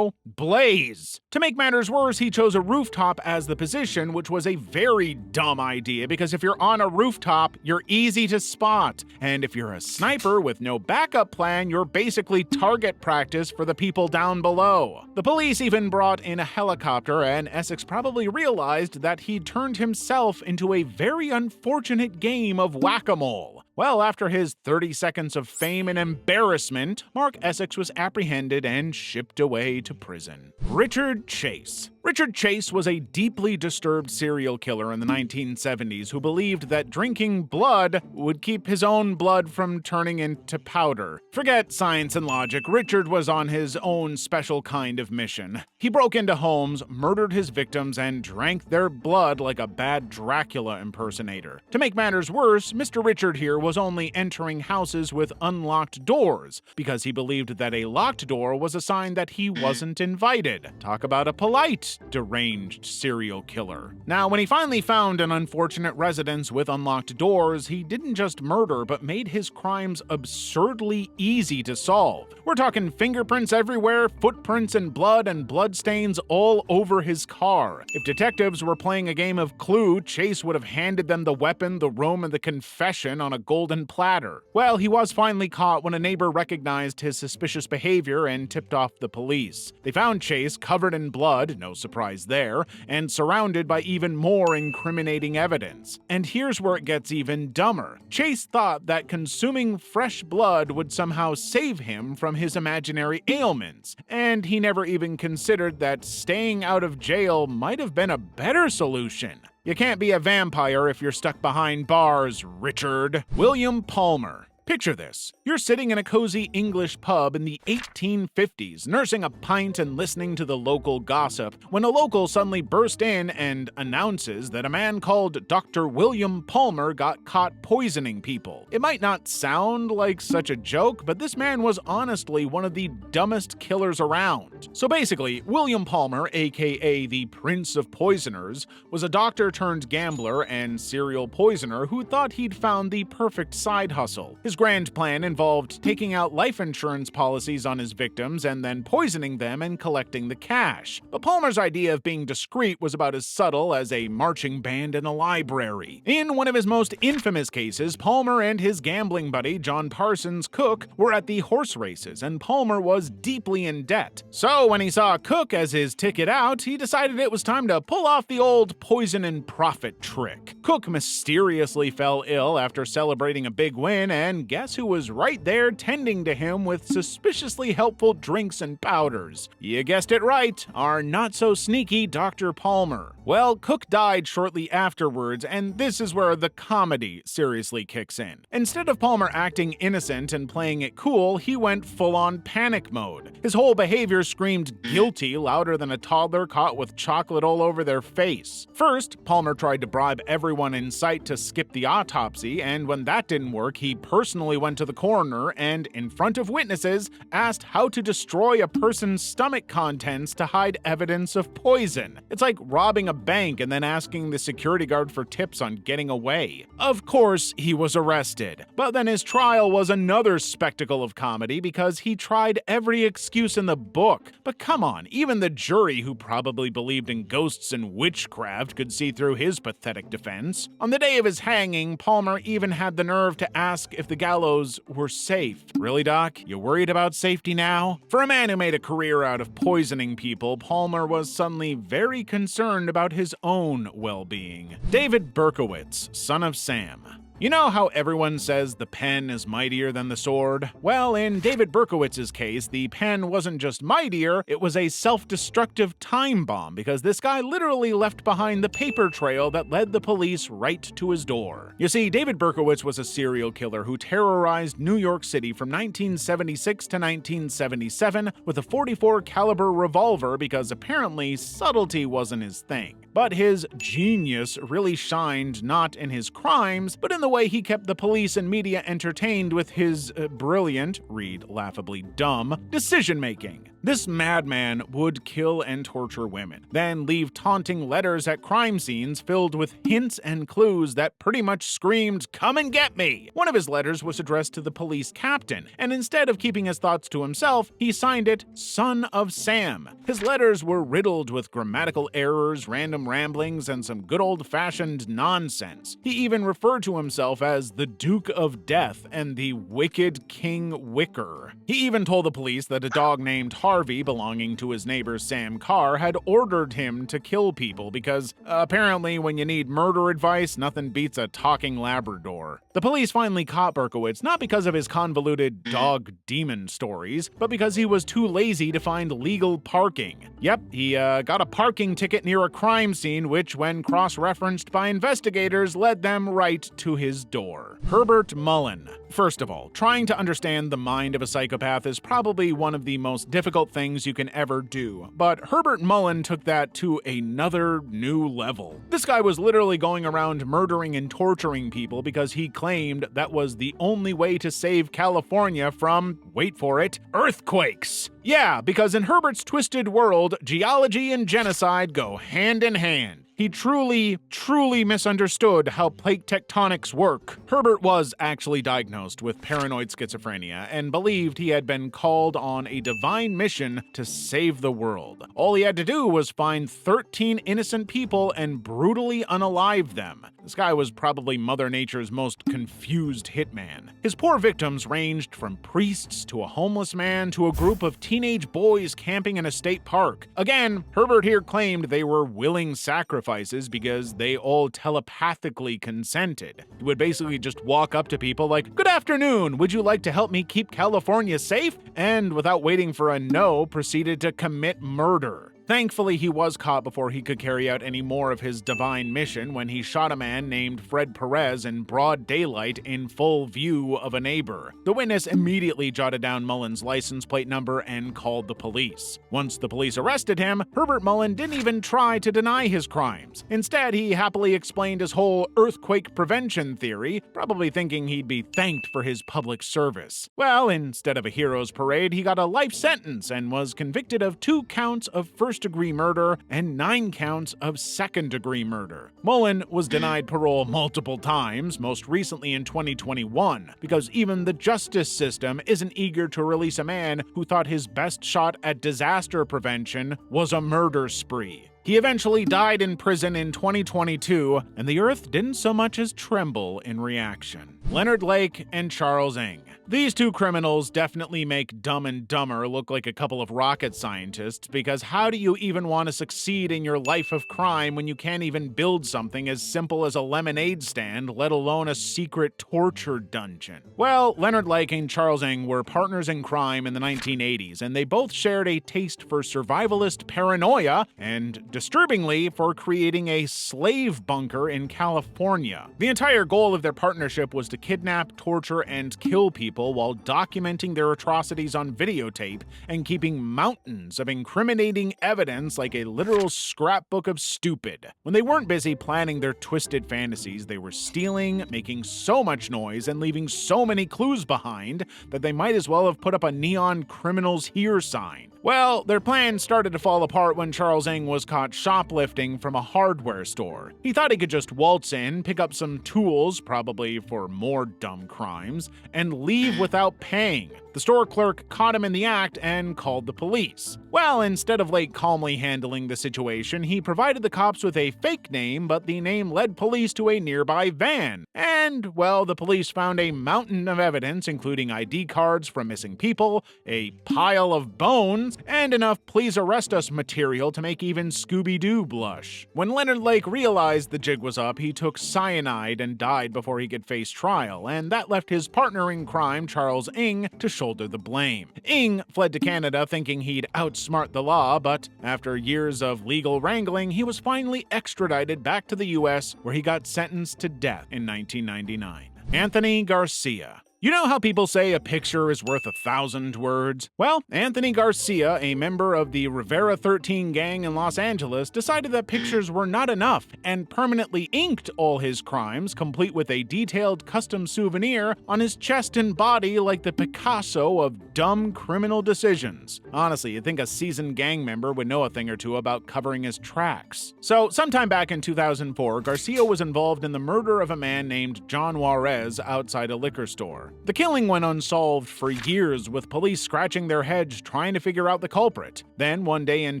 blaze. To make matters worse, he chose a rooftop as the position, which was a very dumb idea because if you're on a rooftop, you're easy to spot. And if you're a sniper with no backup plan, you're basically target practice for the people down below. The police even brought in a helicopter, and Essex probably realized that he'd turned himself into a very unfortunate game of whack-a-mole. Well, after his 30 seconds of fame and embarrassment, Mark Essex was apprehended and shipped away to prison. Richard Chase. Richard Chase was a deeply disturbed serial killer in the 1970s who believed that drinking blood would keep his own blood from turning into powder. Forget science and logic, Richard was on his own special kind of mission. He broke into homes, murdered his victims, and drank their blood like a bad Dracula impersonator. To make matters worse, Mr. Richard here was only entering houses with unlocked doors, because he believed that a locked door was a sign that he wasn't invited. Talk about a polite, deranged serial killer. Now, when he finally found an unfortunate residence with unlocked doors, he didn't just murder, but made his crimes absurdly easy to solve. We're talking fingerprints everywhere, footprints and bloodstains all over his car. If detectives were playing a game of Clue, Chase would have handed them the weapon, the room, and the confession on a golden platter. Well, he was finally caught when a neighbor recognized his suspicious behavior and tipped off the police. They found Chase covered in blood, no surprise there, and surrounded by even more incriminating evidence. And here's where it gets even dumber. Chase thought that consuming fresh blood would somehow save him from his imaginary ailments, and he never even considered that staying out of jail might have been a better solution. You can't be a vampire if you're stuck behind bars, Richard. William Palmer. Picture this. You're sitting in a cozy English pub in the 1850s, nursing a pint and listening to the local gossip, when a local suddenly bursts in and announces that a man called Dr. William Palmer got caught poisoning people. It might not sound like such a joke, but this man was honestly one of the dumbest killers around. So basically, William Palmer, aka the Prince of Poisoners, was a doctor turned gambler and serial poisoner who thought he'd found the perfect side hustle. His grand plan involved taking out life insurance policies on his victims and then poisoning them and collecting the cash. But Palmer's idea of being discreet was about as subtle as a marching band in a library. In one of his most infamous cases, Palmer and his gambling buddy, John Parsons Cook, were at the horse races, and Palmer was deeply in debt. So when he saw Cook as his ticket out, he decided it was time to pull off the old poison and profit trick. Cook mysteriously fell ill after celebrating a big win, and guess who was right there tending to him with suspiciously helpful drinks and powders? You guessed it right, our not-so-sneaky Dr. Palmer. Well, Cook died shortly afterwards, and this is where the comedy seriously kicks in. Instead of Palmer acting innocent and playing it cool, he went full-on panic mode. His whole behavior screamed guilty louder than a toddler caught with chocolate all over their face. First, Palmer tried to bribe everyone in sight to skip the autopsy, and when that didn't work, he personally went to the coroner and, in front of witnesses, asked how to destroy a person's stomach contents to hide evidence of poison. It's like robbing a bank and then asking the security guard for tips on getting away. Of course, he was arrested. But then his trial was another spectacle of comedy because he tried every excuse in the book. But come on, even the jury, who probably believed in ghosts and witchcraft, could see through his pathetic defense. On the day of his hanging, Palmer even had the nerve to ask if the gallows were safe. Really, Doc? You worried about safety now? For a man who made a career out of poisoning people, Palmer was suddenly very concerned about his own well-being. David Berkowitz, son of Sam. You know how everyone says the pen is mightier than the sword? Well, in David Berkowitz's case, the pen wasn't just mightier, it was a self-destructive time bomb, because this guy literally left behind the paper trail that led the police right to his door. You see, David Berkowitz was a serial killer who terrorized New York City from 1976 to 1977 with a .44 caliber revolver because apparently subtlety wasn't his thing. But his genius really shined not in his crimes, but in the way he kept the police and media entertained with his brilliant, read laughably dumb, decision-making. This madman would kill and torture women, then leave taunting letters at crime scenes filled with hints and clues that pretty much screamed, "Come and get me!" One of his letters was addressed to the police captain, and instead of keeping his thoughts to himself, he signed it Son of Sam. His letters were riddled with grammatical errors, random ramblings, and some good old-fashioned nonsense. He even referred to himself as the Duke of Death and the Wicked King Wicker. He even told the police that a dog named Harvey, belonging to his neighbor Sam Carr, had ordered him to kill people because apparently when you need murder advice, nothing beats a talking Labrador. The police finally caught Berkowitz not because of his convoluted dog demon stories, but because he was too lazy to find legal parking. Yep, he got a parking ticket near a crime scene, which, when cross-referenced by investigators, led them right to his door. Herbert Mullen. First of all, trying to understand the mind of a psychopath is probably one of the most difficult difficult things you can ever do. But Herbert Mullen took that to another new level. This guy was literally going around murdering and torturing people because he claimed that was the only way to save California from, wait for it, earthquakes. Yeah, because in Herbert's twisted world, geology and genocide go hand in hand. He truly misunderstood how plate tectonics work. Herbert was actually diagnosed with paranoid schizophrenia and believed he had been called on a divine mission to save the world. All he had to do was find 13 innocent people and brutally unalive them. This guy was probably Mother Nature's most confused hitman. His poor victims ranged from priests to a homeless man to a group of teenage boys camping in a state park. Again, Herbert here claimed they were willing sacrifices because they all telepathically consented. He would basically just walk up to people like, "Good afternoon, would you like to help me keep California safe?" And without waiting for a no, proceeded to commit murder. Thankfully, he was caught before he could carry out any more of his divine mission when he shot a man named Fred Perez in broad daylight in full view of a neighbor. The witness immediately jotted down Mullen's license plate number and called the police. Once the police arrested him, Herbert Mullen didn't even try to deny his crimes. Instead, he happily explained his whole earthquake prevention theory, probably thinking he'd be thanked for his public service. Well, instead of a hero's parade, he got a life sentence and was convicted of 2 counts of first-degree murder and 9 counts of second-degree murder. Mullen was denied parole multiple times, most recently in 2021, because even the justice system isn't eager to release a man who thought his best shot at disaster prevention was a murder spree. He eventually died in prison in 2022, and the earth didn't so much as tremble in reaction. Leonard Lake and Charles Ng. These 2 criminals definitely make Dumb and Dumber look like a couple of rocket scientists, because how do you even want to succeed in your life of crime when you can't even build something as simple as a lemonade stand, let alone a secret torture dungeon? Well, Leonard Lake and Charles Ng were partners in crime in the 1980s, and they both shared a taste for survivalist paranoia and, disturbingly, for creating a slave bunker in California. The entire goal of their partnership was to kidnap, torture, and kill people while documenting their atrocities on videotape and keeping mountains of incriminating evidence like a literal scrapbook of stupid. When they weren't busy planning their twisted fantasies, they were stealing, making so much noise, and leaving so many clues behind that they might as well have put up a neon "Criminals Here" sign. Well, their plan started to fall apart when Charles Ng was caught shoplifting from a hardware store. He thought he could just waltz in, pick up some tools, probably for more dumb crimes, and leave without paying. The store clerk caught him in the act and called the police. Well, instead of Lake calmly handling the situation, he provided the cops with a fake name, but the name led police to a nearby van. And, well, the police found a mountain of evidence, including ID cards from missing people, a pile of bones, and enough "please arrest us" material to make even Scooby-Doo blush. When Leonard Lake realized the jig was up, he took cyanide and died before he could face trial, and that left his partner in crime, Charles Ng, to shoulder the blame. Ng fled to Canada thinking he'd outsmart the law, but after years of legal wrangling, he was finally extradited back to the US, where he got sentenced to death in 1999. Anthony Garcia. You know how people say a picture is worth 1,000 words? Well, Anthony Garcia, a member of the Rivera 13 gang in Los Angeles, decided that pictures were not enough and permanently inked all his crimes, complete with a detailed custom souvenir on his chest and body like the Picasso of dumb criminal decisions. Honestly, you'd think a seasoned gang member would know a thing or two about covering his tracks. So, sometime back in 2004, Garcia was involved in the murder of a man named John Juarez outside a liquor store. The killing went unsolved for years, with police scratching their heads trying to figure out the culprit. Then, one day in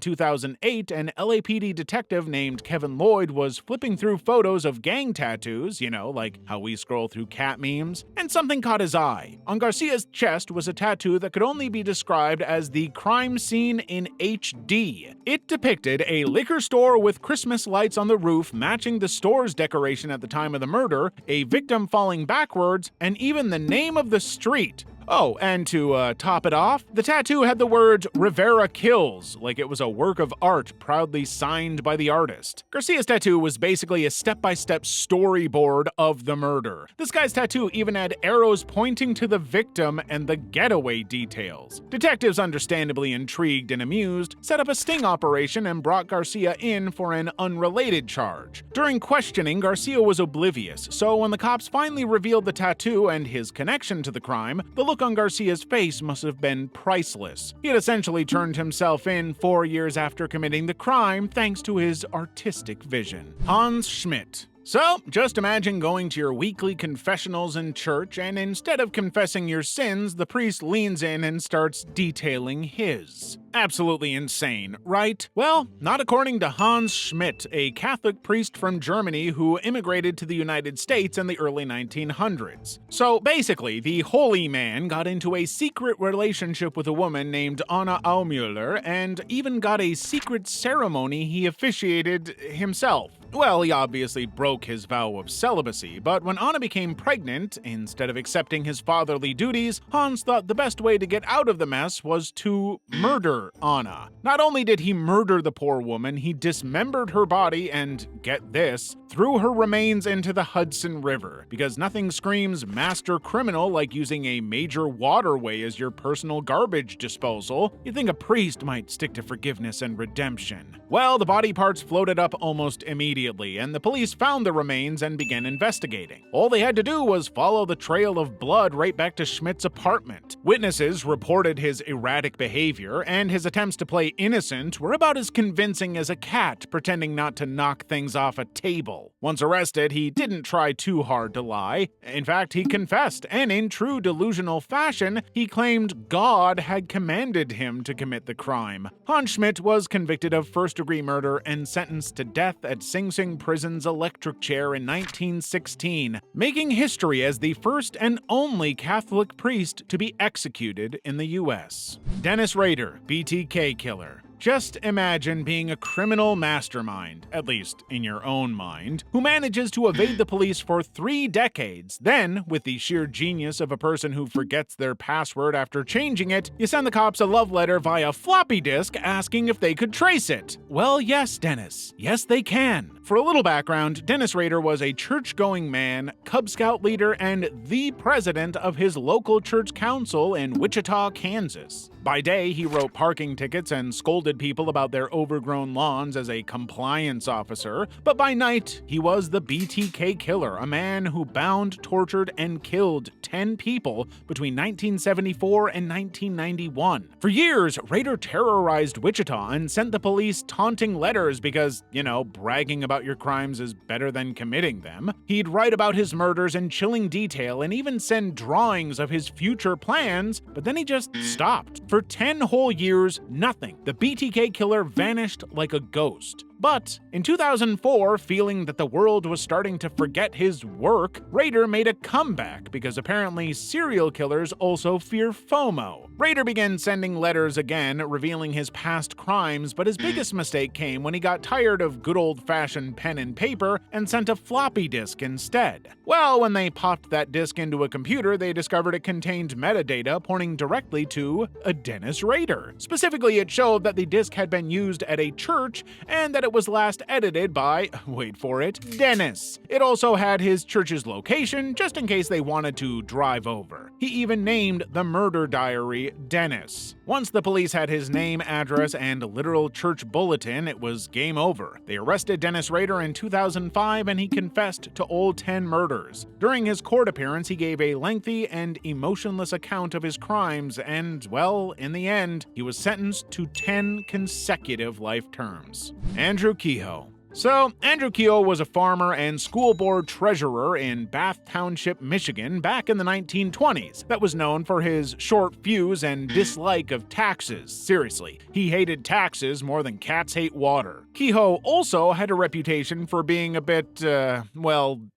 2008, an LAPD detective named Kevin Lloyd was flipping through photos of gang tattoos, you know, like how we scroll through cat memes, and something caught his eye. On Garcia's chest was a tattoo that could only be described as the crime scene in HD. It depicted a liquor store with Christmas lights on the roof matching the store's decoration at the time of the murder, a victim falling backwards, and even the name of the street. Oh, and to top it off, the tattoo had the words Rivera kills, like it was a work of art proudly signed by the artist. Garcia's tattoo was basically a step-by-step storyboard of the murder. This guy's tattoo even had arrows pointing to the victim and the getaway details. Detectives, understandably intrigued and amused, set up a sting operation and brought Garcia in for an unrelated charge. During questioning, Garcia was oblivious, so when the cops finally revealed the tattoo and his connection to the crime, the look on Garcia's face must have been priceless. He had essentially turned himself in 4 years after committing the crime thanks to his artistic vision. Hans Schmidt. So, just imagine going to your weekly confessionals in church, and instead of confessing your sins, the priest leans in and starts detailing his. Absolutely insane, right? Well, not according to Hans Schmidt, a Catholic priest from Germany who immigrated to the United States in the early 1900s. So basically, the holy man got into a secret relationship with a woman named Anna Aumüller and even got a secret ceremony he officiated himself. Well, he obviously broke his vow of celibacy, but when Anna became pregnant, instead of accepting his fatherly duties, Hans thought the best way to get out of the mess was to murder Anna. Not only did he murder the poor woman, he dismembered her body and, get this, threw her remains into the Hudson River, because nothing screams master criminal like using a major waterway as your personal garbage disposal. You'd think a priest might stick to forgiveness and redemption. Well, the body parts floated up almost immediately, and the police found the remains and began investigating. All they had to do was follow the trail of blood right back to Schmidt's apartment. Witnesses reported his erratic behavior, and his attempts to play innocent were about as convincing as a cat pretending not to knock things off a table. Once arrested, he didn't try too hard to lie. In fact, he confessed, and in true delusional fashion, he claimed God had commanded him to commit the crime. Hans Schmidt was convicted of first-degree murder and sentenced to death at Sing Sing Prison's electric chair in 1916, making history as the first and only Catholic priest to be executed in the U.S. Dennis Rader, BTK killer. Just imagine being a criminal mastermind, at least in your own mind, who manages to evade the police for 3 decades. Then, with the sheer genius of a person who forgets their password after changing it, you send the cops a love letter via floppy disk asking if they could trace it. Well, yes, Dennis. Yes, they can. For a little background, Dennis Rader was a church-going man, Cub Scout leader, and the president of his local church council in Wichita, Kansas. By day, he wrote parking tickets and scolded people about their overgrown lawns as a compliance officer, but by night, he was the BTK killer, a man who bound, tortured, and killed 10 people between 1974 and 1991. For years, Rader terrorized Wichita and sent the police taunting letters because, bragging about your crimes is better than committing them. He'd write about his murders in chilling detail and even send drawings of his future plans, but then he just stopped. For 10 whole years, nothing. The BTK killer vanished like a ghost. But in 2004, feeling that the world was starting to forget his work, Rader made a comeback because apparently serial killers also fear FOMO. Rader began sending letters again, revealing his past crimes, but his biggest mistake came when he got tired of good old-fashioned pen and paper and sent a floppy disk instead. Well, when they popped that disk into a computer, they discovered it contained metadata pointing directly to a Dennis Rader. Specifically, it showed that the disk had been used at a church and that it was last edited by, wait for it, Dennis. It also had his church's location, just in case they wanted to drive over. He even named the murder diary Dennis. Once the police had his name, address, and literal church bulletin, it was game over. They arrested Dennis Rader in 2005 and he confessed to all 10 murders. During his court appearance, he gave a lengthy and emotionless account of his crimes and, well, in the end, he was sentenced to 10 consecutive life terms. Andrew Kehoe. So, Andrew Kehoe was a farmer and school board treasurer in Bath Township, Michigan back in the 1920s that was known for his short fuse and dislike of taxes. Seriously, he hated taxes more than cats hate water. Kehoe also had a reputation for being a bit,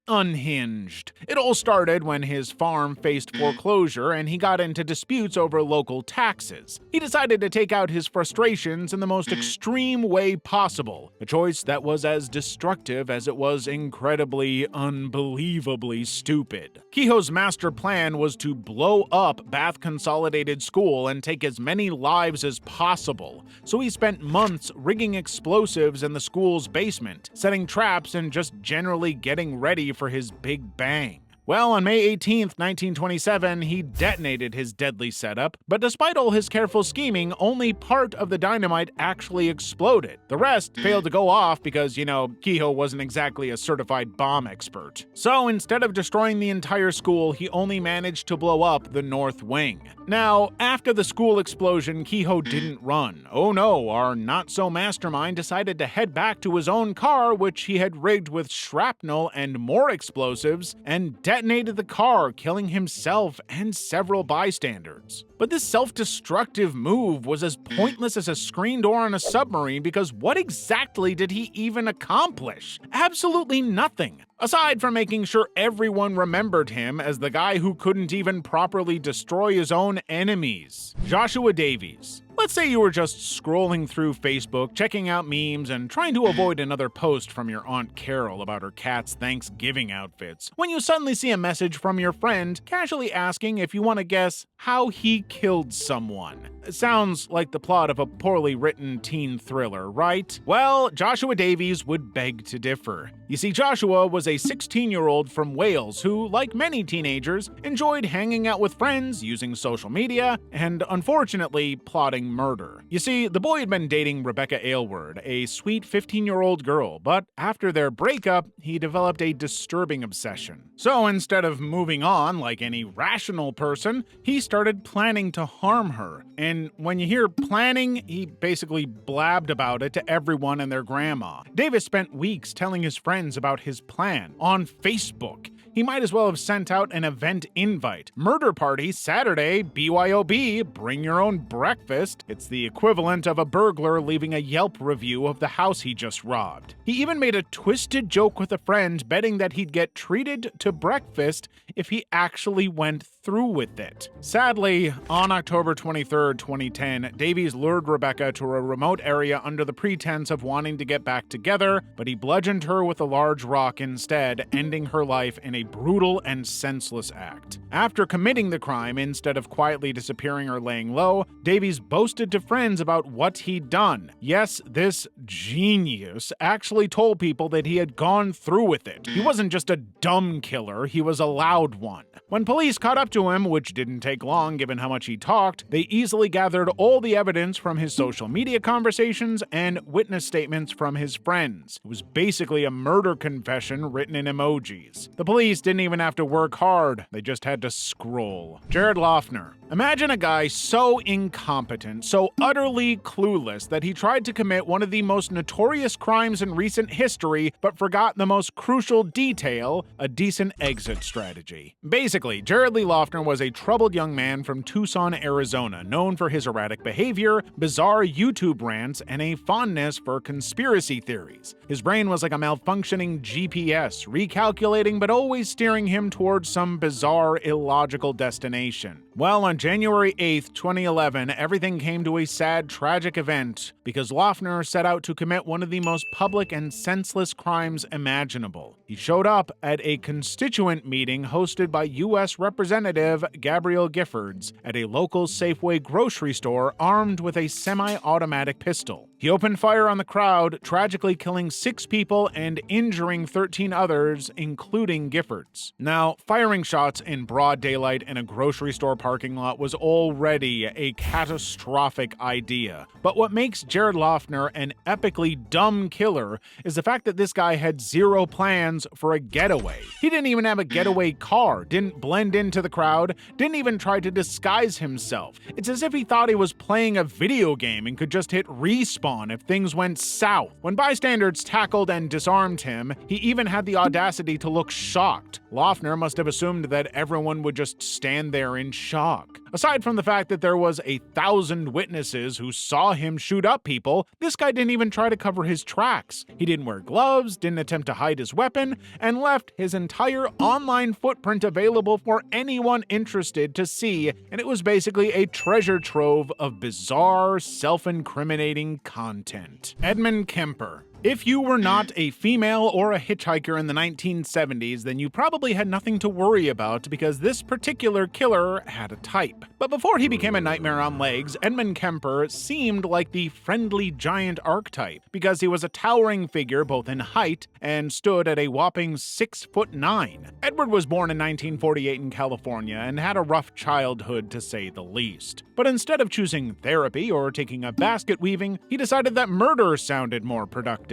unhinged. It all started when his farm faced foreclosure and he got into disputes over local taxes. He decided to take out his frustrations in the most extreme way possible, a choice that was as destructive as it was incredibly, unbelievably stupid. Kehoe's master plan was to blow up Bath Consolidated School and take as many lives as possible, so he spent months rigging explosives in the school's basement, setting traps, and just generally getting ready for his big bang. Well, on May 18, 1927, he detonated his deadly setup, but despite all his careful scheming, only part of the dynamite actually exploded. The rest failed to go off because, Kehoe wasn't exactly a certified bomb expert. So instead of destroying the entire school, he only managed to blow up the north wing. Now, after the school explosion, Kehoe didn't run. Oh no, our not-so-mastermind decided to head back to his own car, which he had rigged with shrapnel and more explosives, and detonated the car, killing himself and several bystanders. But this self-destructive move was as pointless as a screen door on a submarine because what exactly did he even accomplish? Absolutely nothing. Aside from making sure everyone remembered him as the guy who couldn't even properly destroy his own enemies. Joshua Davies. Let's say you were just scrolling through Facebook, checking out memes, and trying to avoid another post from your Aunt Carol about her cat's Thanksgiving outfits, when you suddenly see a message from your friend casually asking if you want to guess how he killed someone. It sounds like the plot of a poorly written teen thriller, right? Well, Joshua Davies would beg to differ. You see, Joshua was a 16-year-old from Wales who, like many teenagers, enjoyed hanging out with friends, using social media, and unfortunately, plotting murder. You see, the boy had been dating Rebecca Aylward, a sweet 15-year-old girl, but after their breakup, he developed a disturbing obsession. So instead of moving on like any rational person, he started planning to harm her. And when you hear planning, he basically blabbed about it to everyone and their grandma. Davis spent weeks telling his friends about his plan on Facebook. He might as well have sent out an event invite. Murder party Saturday, BYOB, bring your own breakfast. It's the equivalent of a burglar leaving a Yelp review of the house he just robbed. He even made a twisted joke with a friend, betting that he'd get treated to breakfast if he actually went through with it. Sadly, on October 23, 2010, Davies lured Rebecca to a remote area under the pretense of wanting to get back together, but he bludgeoned her with a large rock instead, ending her life in a brutal and senseless act. After committing the crime, instead of quietly disappearing or laying low, Davies boasted to friends about what he'd done. Yes, this genius actually told people that he had gone through with it. He wasn't just a dumb killer, he was a loud one. When police caught up to him, which didn't take long given how much he talked, they easily gathered all the evidence from his social media conversations and witness statements from his friends. It was basically a murder confession written in emojis. The police didn't even have to work hard, they just had to scroll. Jared Loughner. Imagine a guy so incompetent, so utterly clueless that he tried to commit one of the most notorious crimes in recent history, but forgot the most crucial detail, a decent exit strategy. Basically, Jared Lee Loughner was a troubled young man from Tucson, Arizona, known for his erratic behavior, bizarre YouTube rants, and a fondness for conspiracy theories. His brain was like a malfunctioning GPS, recalculating but always steering him towards some bizarre, illogical destination. Well, on January 8th, 2011, everything came to a sad, tragic event because Loughner set out to commit one of the most public and senseless crimes imaginable. He showed up at a constituent meeting hosted by U.S. Representative Gabrielle Giffords at a local Safeway grocery store armed with a semi-automatic pistol. He opened fire on the crowd, tragically killing 6 people and injuring 13 others, including Giffords. Now, firing shots in broad daylight in a grocery store parking lot was already a catastrophic idea. But what makes Jared Loughner an epically dumb killer is the fact that this guy had zero plans for a getaway. He didn't even have a getaway car, didn't blend into the crowd, didn't even try to disguise himself. It's as if he thought he was playing a video game and could just hit respawn if things went south. When bystanders tackled and disarmed him, he even had the audacity to look shocked. Loughner must have assumed that everyone would just stand there in shock. Aside from the fact that there was 1,000 witnesses who saw him shoot up people, this guy didn't even try to cover his tracks. He didn't wear gloves, didn't attempt to hide his weapon, and left his entire online footprint available for anyone interested to see, and it was basically a treasure trove of bizarre, self-incriminating content. Edmund Kemper. If you were not a female or a hitchhiker in the 1970s, then you probably had nothing to worry about because this particular killer had a type. But before he became a nightmare on legs, Edmund Kemper seemed like the friendly giant archetype because he was a towering figure both in height and stood at a whopping 6'9". Edward was born in 1948 in California and had a rough childhood to say the least. But instead of choosing therapy or taking up basket weaving, he decided that murder sounded more productive.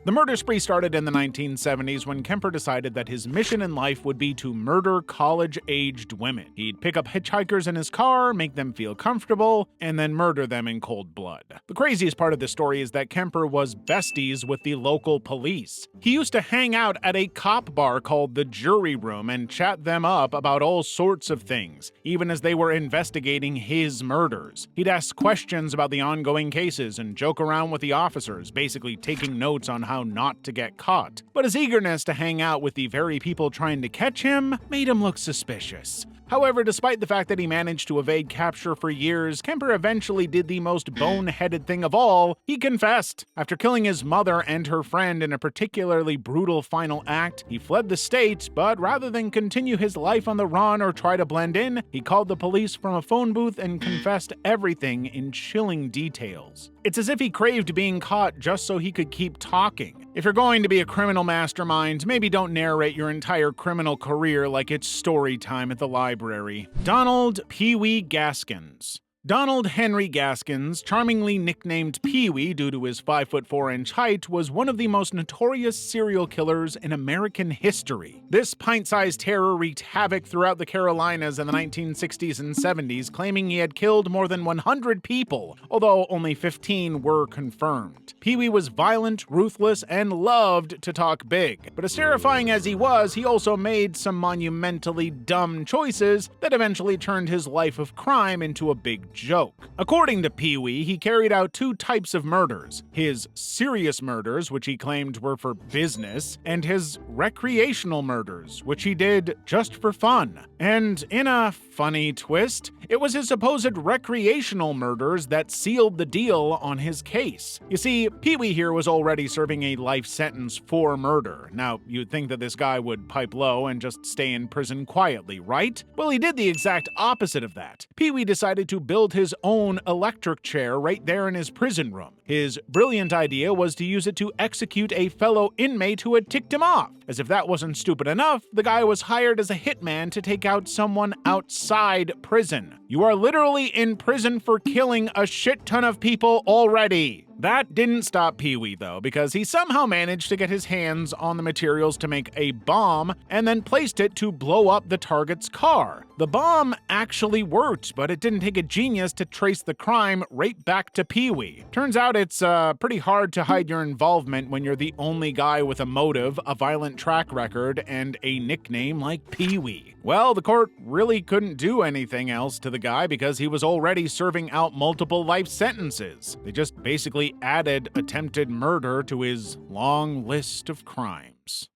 The murder spree started in the 1970s when Kemper decided that his mission in life would be to murder college-aged women. He'd pick up hitchhikers in his car, make them feel comfortable, and then murder them in cold blood. The craziest part of the story is that Kemper was besties with the local police. He used to hang out at a cop bar called the Jury Room and chat them up about all sorts of things, even as they were investigating his murders. He'd ask questions about the ongoing cases and joke around with the officers, basically taking notes on how not to get caught. But his eagerness to hang out with the very people trying to catch him made him look suspicious. However, despite the fact that he managed to evade capture for years, Kemper eventually did the most boneheaded thing of all. He confessed. After killing his mother and her friend in a particularly brutal final act, he fled the state, but rather than continue his life on the run or try to blend in, he called the police from a phone booth and confessed everything in chilling details. It's as if he craved being caught just so he could keep talking. If you're going to be a criminal mastermind, maybe don't narrate your entire criminal career like it's story time at the library. Donald Pee Wee Gaskins. Donald Henry Gaskins, charmingly nicknamed Pee-wee due to his 5'4" height, was one of the most notorious serial killers in American history. This pint-sized terror wreaked havoc throughout the Carolinas in the 1960s and 70s, claiming he had killed more than 100 people, although only 15 were confirmed. Pee-wee was violent, ruthless, and loved to talk big. But as terrifying as he was, he also made some monumentally dumb choices that eventually turned his life of crime into a big joke. According to Pee-wee, he carried out two types of murders: his serious murders, which he claimed were for business, and his recreational murders, which he did just for fun. And in a funny twist, it was his supposed recreational murders that sealed the deal on his case. You see, Pee-wee here was already serving a life sentence for murder. Now, you'd think that this guy would pipe low and just stay in prison quietly, right? Well, he did the exact opposite of that. Pee-wee decided to build his own electric chair right there in his prison room. His brilliant idea was to use it to execute a fellow inmate who had ticked him off. As if that wasn't stupid enough, the guy was hired as a hitman to take out someone outside prison. You are literally in prison for killing a shit ton of people already. That didn't stop Pee-wee, though, because he somehow managed to get his hands on the materials to make a bomb and then placed it to blow up the target's car. The bomb actually worked, but it didn't take a genius to trace the crime right back to Pee-wee. Turns out it's pretty hard to hide your involvement when you're the only guy with a motive, a violent track record, and a nickname like Pee-wee. Well, the court really couldn't do anything else to the guy because he was already serving out multiple life sentences. They just basically added attempted murder to his long list of crimes.